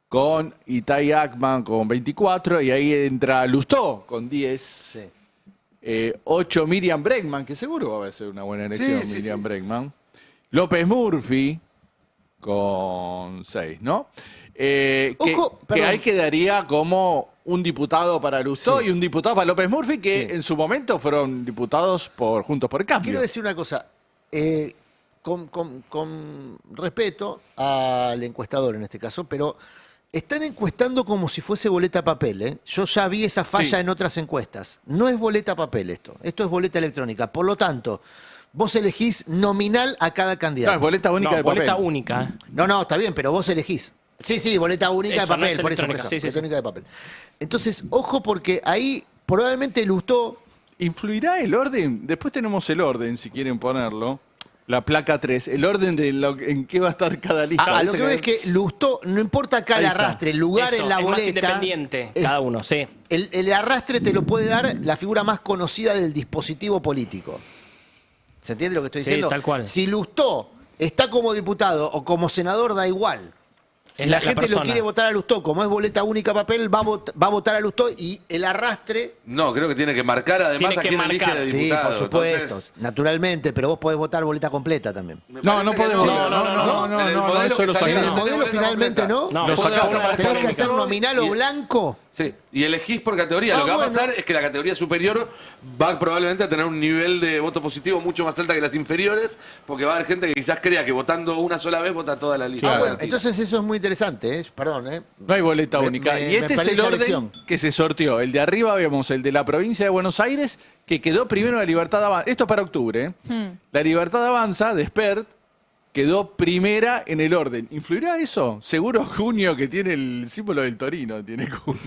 con Itai Ackman con 24, y ahí entra Lustó con 10. Sí. 8 Miriam Bregman, que seguro va a ser una buena elección, Sí, Miriam Bregman. López Murphy con 6, ¿no? Que ahí quedaría como un diputado para Lustó y un diputado para López Murphy, que en su momento fueron diputados por Juntos por el Cambio. Quiero decir una cosa, con respeto al encuestador en este caso, pero Están encuestando como si fuese boleta papel, ¿eh? Yo ya vi esa falla en otras encuestas. No es boleta papel esto es boleta electrónica. Por lo tanto, vos elegís nominal a cada candidato. No, es boleta única de papel. Boleta única. No, está bien, pero vos elegís. Sí, boleta única de papel, no es por eso. electrónica, sí, Boleta única de papel. Entonces, ojo porque ahí probablemente Lustó... ¿Influirá el orden? Después tenemos el orden, si quieren ponerlo. La placa 3, el orden de en qué va a estar cada lista. Lo que veo es que Lustó, no importa acá el arrastre, el lugar en la es boleta... más independiente cada uno, sí. El arrastre te lo puede dar la figura más conocida del dispositivo político. ¿Se entiende lo que estoy diciendo? Sí, tal cual. Si Lustó está como diputado o como senador, da igual. Si Es la la gente lo persona. quiere votar a Lustó, como es boleta única papel, va a votar a Lustó y el arrastre... No, creo que tiene que marcar además Tiene a que quién elige marcar. de Sí, diputado. por supuesto, Entonces, naturalmente, pero vos podés votar boleta completa también. me No, parece no que podemos. En el modelo eso que lo salió En el sacamos. modelo boleta finalmente completa. no. No, Lo fue sacamos. una Tenés que polémica. hacer nominal o blanco. Sí, y elegís por categoría. Lo que va a pasar es que la categoría superior va probablemente a tener un nivel de voto positivo mucho más alta que las inferiores, porque va a haber gente que quizás crea que votando una sola vez vota toda la lista. Claro. Entonces eso es muy interesante, perdón. No hay boleta Me- única. me- Y este me es perdí el esa orden elección. que se sorteó. El de arriba vemos el de la provincia de Buenos Aires, que quedó primero la Libertad Avanza. Esto es para octubre. La Libertad Avanza de Spert quedó primera en el orden. ¿Influirá eso? Seguro Junio, que tiene el símbolo del Torino, tiene Junio.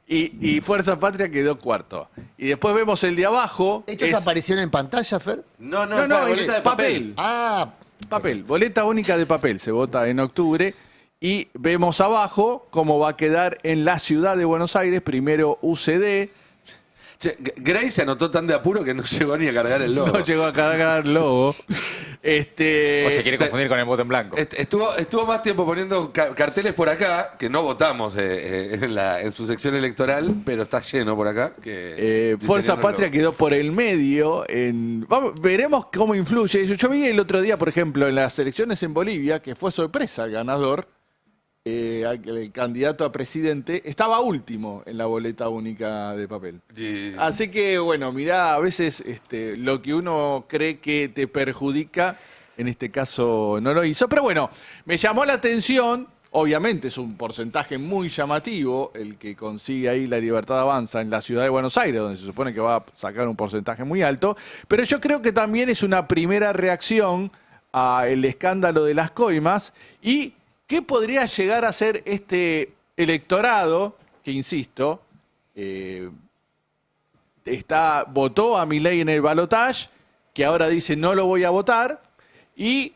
Y Fuerza Patria quedó cuarto. Y después vemos el de abajo. ¿Esto es aparición en pantalla, Fer? No, No, para es boleta de papel. Papel. Boleta única de papel. Se vota en octubre. Y vemos abajo cómo va a quedar en la ciudad de Buenos Aires. Primero UCD. Che, Gray se anotó tan de apuro que no llegó ni a cargar el logo. No llegó a cargar el logo. O se quiere confundir con el voto en blanco. Estuvo más tiempo poniendo carteles por acá, que no votamos en su sección electoral, pero está lleno por acá. Que Fuerza diseñaron Patria el logo. quedó por el medio. Veremos cómo influye. Yo vi el otro día, por ejemplo, en las elecciones en Bolivia, que fue sorpresa el ganador. El candidato a presidente estaba último en la boleta única de papel. Así que, bueno, mirá, a veces lo que uno cree que te perjudica, en este caso no lo hizo. Pero bueno, me llamó la atención, obviamente es un porcentaje muy llamativo el que consigue ahí la Libertad Avanza en la ciudad de Buenos Aires, donde se supone que va a sacar un porcentaje muy alto, pero yo creo que también es una primera reacción al escándalo de las coimas y ¿qué podría llegar a ser este electorado que, insisto, votó a Milei en el balotaje, que ahora dice no lo voy a votar, y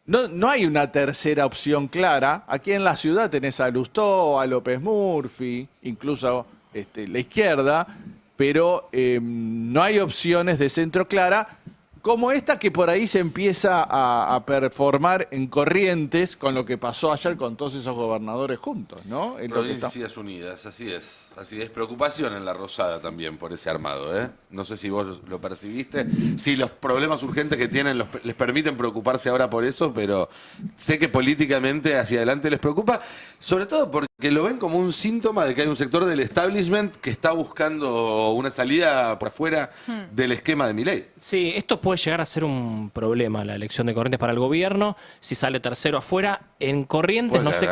no hay una tercera opción clara? Aquí en la ciudad tenés a Lustó, a López Murphy, incluso la izquierda, pero no hay opciones de centro clara, como esta que por ahí se empieza a performar en Corrientes con lo que pasó ayer con todos esos gobernadores juntos, ¿no? Es lo que está- Provincias Unidas, así es. Así es. Preocupación en la Rosada también por ese armado, ¿eh? No sé si vos lo percibiste. Si los problemas urgentes que tienen les permiten preocuparse ahora por eso, pero sé que políticamente hacia adelante les preocupa, sobre todo porque lo ven como un síntoma de que hay un sector del establishment que está buscando una salida por afuera del esquema de Milei. Sí, esto puede llegar a ser un problema, la elección de Corrientes para el gobierno. Si sale tercero afuera, en Corrientes, no sé.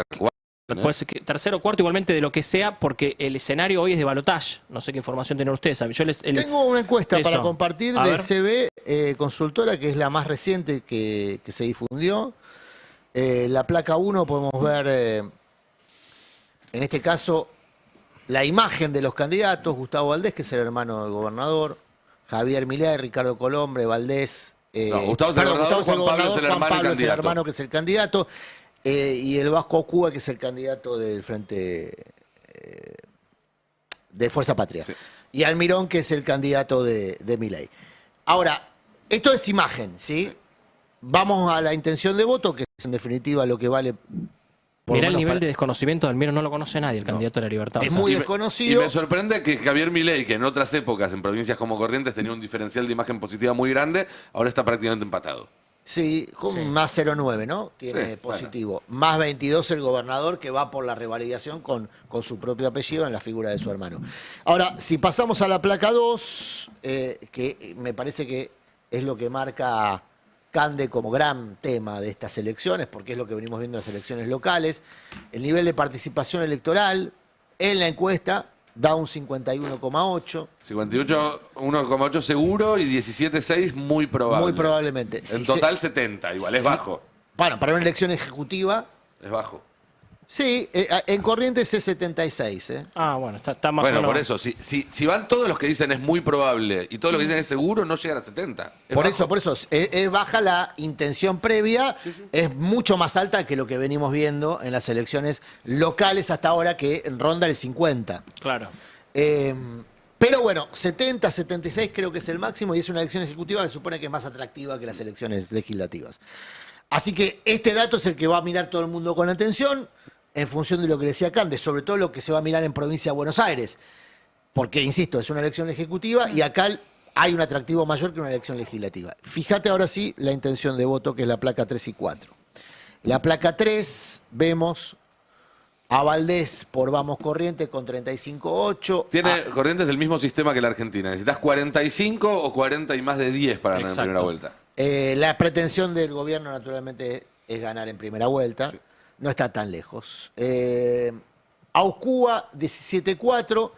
Puede ser que tercero o cuarto, igualmente de lo que sea, porque el escenario hoy es de balotaje. No sé qué información tienen ustedes. Tengo una encuesta para Eso. compartir A de ver. CB Consultora, que es la más reciente que se difundió. La placa 1 podemos ver, en este caso, la imagen de los candidatos. Gustavo Valdés, que es el hermano del gobernador. Javier Milei, Ricardo Colombre, Valdés. Gustavo es el gobernador, Juan Pablo es el Juan hermano Pablo es el candidato. hermano que es el candidato. Y el Vasco Cuba, que es el candidato del Frente de Fuerza Patria. Y Almirón, que es el candidato de Milei. Ahora, esto es imagen, ¿sí? Vamos a la intención de voto, que es en definitiva lo que vale. por lo Mirá el menos nivel para- de desconocimiento de Almiro, no lo conoce nadie, el candidato de la Libertad. Es O sea, muy Y desconocido. me sorprende que Javier Milei, que en otras épocas, en provincias como Corrientes, tenía un diferencial de imagen positiva muy grande, ahora está prácticamente empatado. Sí, con más 0,9, ¿no? Tiene Sí, positivo. Más 22 el gobernador, que va por la revalidación con su propio apellido en la figura de su hermano. Ahora, si pasamos a la placa 2, que me parece que es lo que marca Cande como gran tema de estas elecciones, porque es lo que venimos viendo en las elecciones locales. El nivel de participación electoral en la encuesta da un 51,8. 51,8 seguro y 17,6 muy probable. Muy probablemente. En total 70, igual, es bajo. Bueno, para una elección ejecutiva... Es bajo. Sí, en Corrientes es 76. Ah, bueno, está más o Bueno, menos. por eso, si van todos los que dicen es muy probable y todos los que dicen es seguro, no llegan a 70. Por eso, es baja la intención previa, es mucho más alta que lo que venimos viendo en las elecciones locales hasta ahora, que ronda el 50. Claro. Pero bueno, 70, 76 creo que es el máximo y es una elección ejecutiva que se supone que es más atractiva que las elecciones legislativas. Así que este dato es el que va a mirar todo el mundo con atención, en función de lo que decía Cande, sobre todo lo que se va a mirar en provincia de Buenos Aires. Porque, insisto, es una elección ejecutiva y acá hay un atractivo mayor que una elección legislativa. Fíjate ahora sí la intención de voto, que es la placa 3 y 4. La placa 3, vemos a Valdés por Vamos Corrientes con 35,8. Tiene Corrientes del mismo sistema que la Argentina. Necesitas 45 o 40 y más de 10 para ganar en primera vuelta. La pretensión del gobierno, naturalmente, es ganar en primera vuelta. Sí. No está tan lejos. Aucúa, 17,4,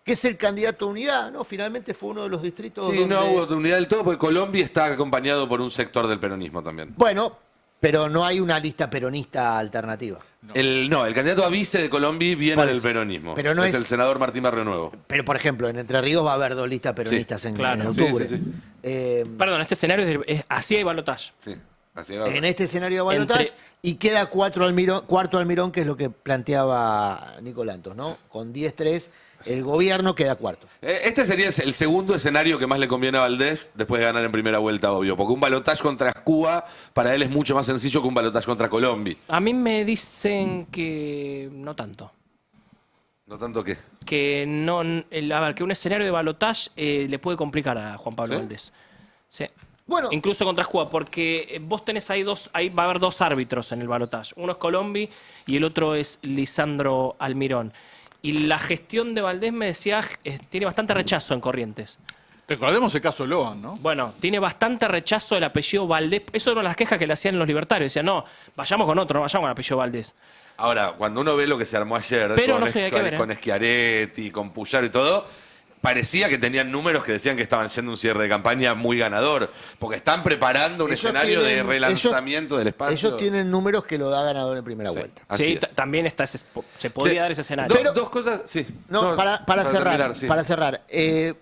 que es el candidato a unidad, ¿no? Finalmente fue uno de los distritos donde... no hubo unidad del todo, porque Colombia está acompañado por un sector del peronismo también. Bueno, pero no hay una lista peronista alternativa. El candidato a vice de Colombia viene del peronismo. Pero no es el senador Martín Barrio Nuevo. Pero, por ejemplo, en Entre Ríos va a haber 2 listas peronistas en octubre. Perdón, este escenario es así hay balotaje. Sí. En este escenario de balotaje y queda cuarto Almirón, que es lo que planteaba Nicolantos, ¿no? Con 10-3, el gobierno queda cuarto. Este sería el segundo escenario que más le conviene a Valdés después de ganar en primera vuelta, obvio. Porque un balotaje contra Cuba para él es mucho más sencillo que un balotaje contra Colombia. A mí me dicen que no tanto. ¿No tanto qué? Que no, a ver, que un escenario de balotaje le puede complicar a Juan Pablo Valdés. Sí. Bueno. Incluso contra Cuba, porque vos tenés ahí ahí va a haber 2 árbitros en el balotaje. Uno es Colombi y el otro es Lisandro Almirón. Y la gestión de Valdés, me decía, tiene bastante rechazo en Corrientes. Recordemos el caso Loan, ¿no? Bueno, tiene bastante rechazo del apellido Valdés. Eso eran las quejas que le hacían los libertarios. Decían, no, vayamos con otro, no vayamos con el apellido Valdés. Ahora, cuando uno ve lo que se armó ayer con Schiaretti, con Puyaro y todo... Parecía que tenían números que decían que estaban haciendo un cierre de campaña muy ganador, porque están preparando un escenario de relanzamiento del espacio. Ellos tienen números que lo da ganador en primera vuelta. Sí, también se podría dar ese escenario. Pero, dos cosas, sí. No, para cerrar.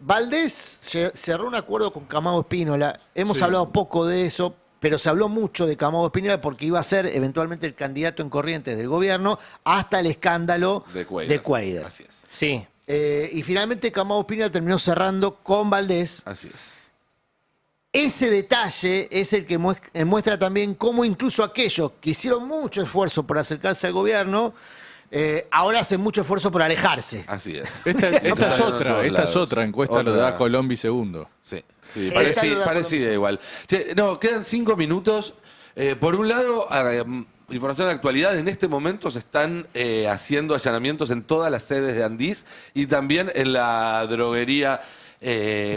Valdés cerró un acuerdo con Camado Espínola. Hemos hablado poco de eso, pero se habló mucho de Camado Espínola porque iba a ser eventualmente el candidato en Corrientes del gobierno hasta el escándalo de Cuader. Así es. Sí. Y finalmente Camado Espínola terminó cerrando con Valdés. Así es. Ese detalle es el que muestra también cómo incluso aquellos que hicieron mucho esfuerzo por acercarse al gobierno, ahora hacen mucho esfuerzo por alejarse. Así es. Esta es otra encuesta, lo da Colombi segundo. Sí, parecida igual. No, quedan 5 minutos. Por un lado... información de actualidad, en este momento se están haciendo allanamientos en todas las sedes de Andís y también en la droguería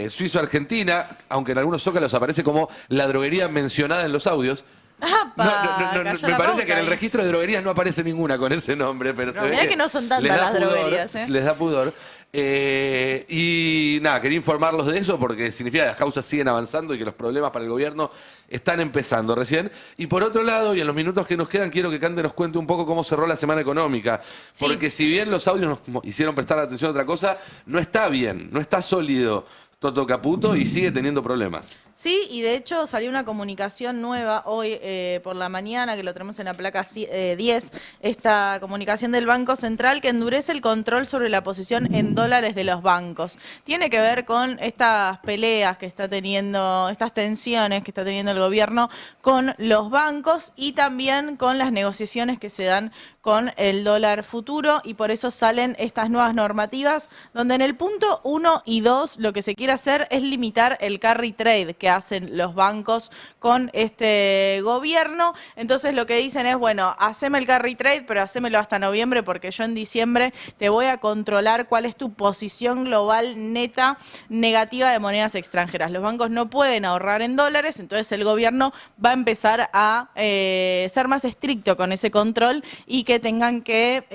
suizo-argentina, aunque en algunos zócalos aparece como la droguería mencionada en los audios. Me parece que en el registro de droguerías no aparece ninguna con ese nombre, pero se ve que no son tantas las droguerías. Les da pudor. Y nada, quería informarlos de eso porque significa que las causas siguen avanzando y que los problemas para el gobierno están empezando recién. Y por otro lado, y en los minutos que nos quedan, quiero que Cande nos cuente un poco cómo cerró la semana económica. Sí. Porque si bien los audios nos hicieron prestar atención a otra cosa, no está bien, no está sólido Toto Caputo y sigue teniendo problemas. Sí, y de hecho salió una comunicación nueva hoy por la mañana, que lo tenemos en la placa 10, esta comunicación del Banco Central que endurece el control sobre la posición en dólares de los bancos. Tiene que ver con estas peleas que está teniendo, estas tensiones que está teniendo el gobierno con los bancos y también con las negociaciones que se dan con con el dólar futuro y por eso salen estas nuevas normativas donde en el punto 1 y 2 lo que se quiere hacer es limitar el carry trade que hacen los bancos con este gobierno. Entonces lo que dicen es, bueno, haceme el carry trade, pero hacémelo hasta noviembre porque yo en diciembre te voy a controlar cuál es tu posición global neta negativa de monedas extranjeras. Los bancos no pueden ahorrar en dólares, entonces el gobierno va a empezar a ser más estricto con ese control y que tengan que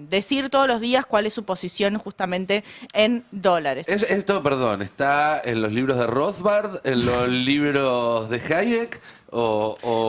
decir todos los días cuál es su posición justamente en dólares. Esto, perdón, ¿está en los libros de Rothbard, en los libros de Hayek?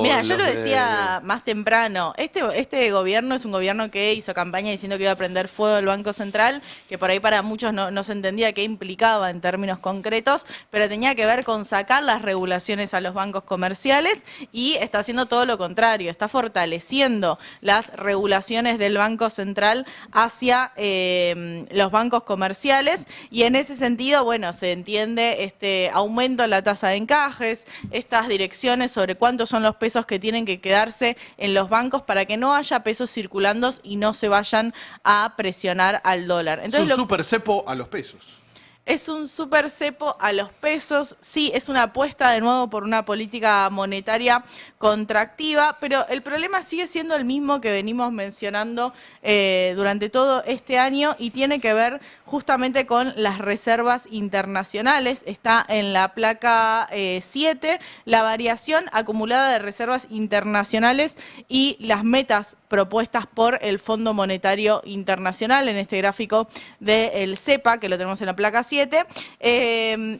Mira, yo lo decía más temprano, este gobierno es un gobierno que hizo campaña diciendo que iba a prender fuego el Banco Central, que por ahí para muchos no se entendía qué implicaba en términos concretos, pero tenía que ver con sacar las regulaciones a los bancos comerciales y está haciendo todo lo contrario, está fortaleciendo las regulaciones del Banco Central hacia los bancos comerciales y en ese sentido, bueno, se entiende este aumento en la tasa de encajes, estas direcciones sobre cuántos son los pesos que tienen que quedarse en los bancos para que no haya pesos circulando y no se vayan a presionar al dólar. Entonces, es un super cepo a los pesos. Es un super cepo a los pesos, sí, es una apuesta de nuevo por una política monetaria contractiva, pero el problema sigue siendo el mismo que venimos mencionando durante todo este año y tiene que ver justamente con las reservas internacionales. Está en la placa 7, la variación acumulada de reservas internacionales y las metas propuestas por el Fondo Monetario Internacional en este gráfico del CEPA, que lo tenemos en la placa 7,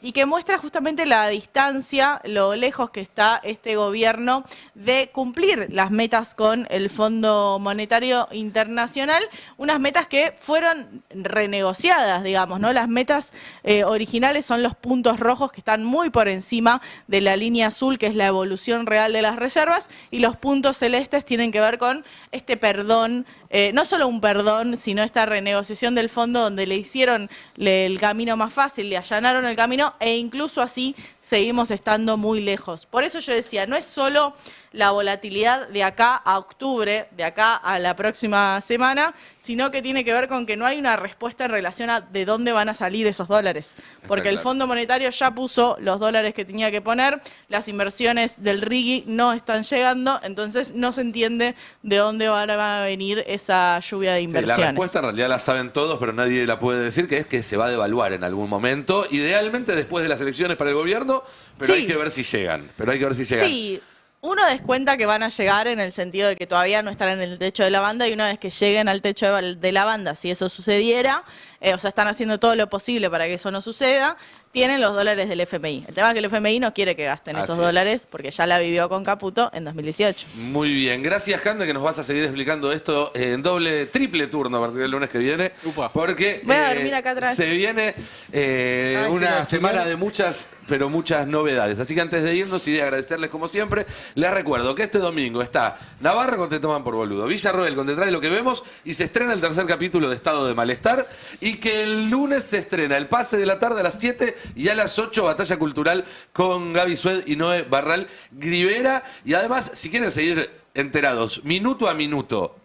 y que muestra justamente la distancia, lo lejos que está este gobierno de cumplir las metas con el Fondo Monetario Internacional, unas metas que fueron renegociadas, digamos, ¿no? Las metas originales son los puntos rojos que están muy por encima de la línea azul, que es la evolución real de las reservas, y los puntos celestes tienen que ver con este perdón, no solo un perdón, sino esta renegociación del fondo donde le hicieron el camino más fácil, le allanaron el camino e incluso así seguimos estando muy lejos. Por eso yo decía, no es solo la volatilidad de acá a octubre, de acá a la próxima semana, sino que tiene que ver con que no hay una respuesta en relación a de dónde van a salir esos dólares. Porque el Fondo Monetario ya puso los dólares que tenía que poner, las inversiones del RIGI no están llegando, entonces no se entiende de dónde va a venir esa lluvia de inversiones. Sí, la respuesta en realidad la saben todos, pero nadie la puede decir, que es que se va a devaluar en algún momento, idealmente después de las elecciones para el gobierno, pero hay que ver si llegan. Sí. Uno descuenta que van a llegar en el sentido de que todavía no están en el techo de la banda y una vez que lleguen al techo de la banda, si eso sucediera, o sea, están haciendo todo lo posible para que eso no suceda, tienen los dólares del FMI. El tema es que el FMI no quiere que gasten esos dólares porque ya la vivió con Caputo en 2018. Muy bien. Gracias, Cande, que nos vas a seguir explicando esto en triple turno a partir del lunes que viene. Porque voy a dormir acá atrás. Se viene una semana de muchas novedades. Así que antes de irnos y de agradecerles como siempre, les recuerdo que este domingo está Navarro con Te Toman por Boludo, Villarroel con Detrás de lo que vemos y se estrena el tercer capítulo de Estado de Malestar y que el lunes se estrena El Pase de la Tarde a las 7 y a las 8 Batalla Cultural con Gaby Sued y Noé Barral Grivera. Y además, si quieren seguir enterados minuto a minuto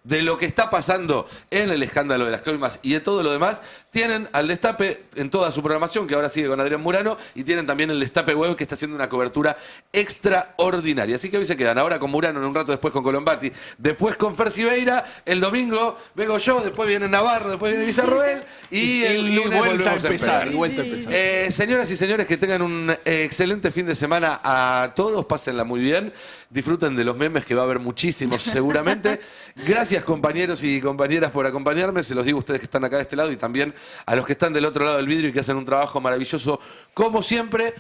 de lo que está pasando en el escándalo de las coimas y de todo lo demás, tienen al Destape en toda su programación, que ahora sigue con Adrián Murano, y tienen también el Destape Web, que está haciendo una cobertura extraordinaria. Así que hoy se quedan ahora con Murano, en un rato después con Colombati, después con Fer Siveira, el domingo vengo yo, después viene Navarro, después viene Villarroel, y el lunes vuelta a volvemos empezar. Señoras y señores, que tengan un excelente fin de semana a todos, pásenla muy bien, disfruten de los memes, que va a haber muchísimos seguramente. Gracias, compañeros y compañeras, por acompañarme. Se los digo a ustedes que están acá de este lado y también a los que están del otro lado del vidrio y que hacen un trabajo maravilloso como siempre.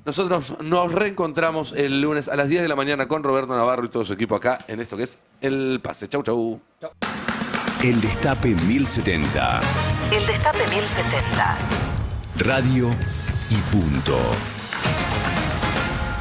Nosotros nos reencontramos el lunes a las 10 de la mañana con Roberto Navarro y todo su equipo acá en esto que es El Pase. Chau, chau. El Destape 1070. El Destape 1070. Radio y punto.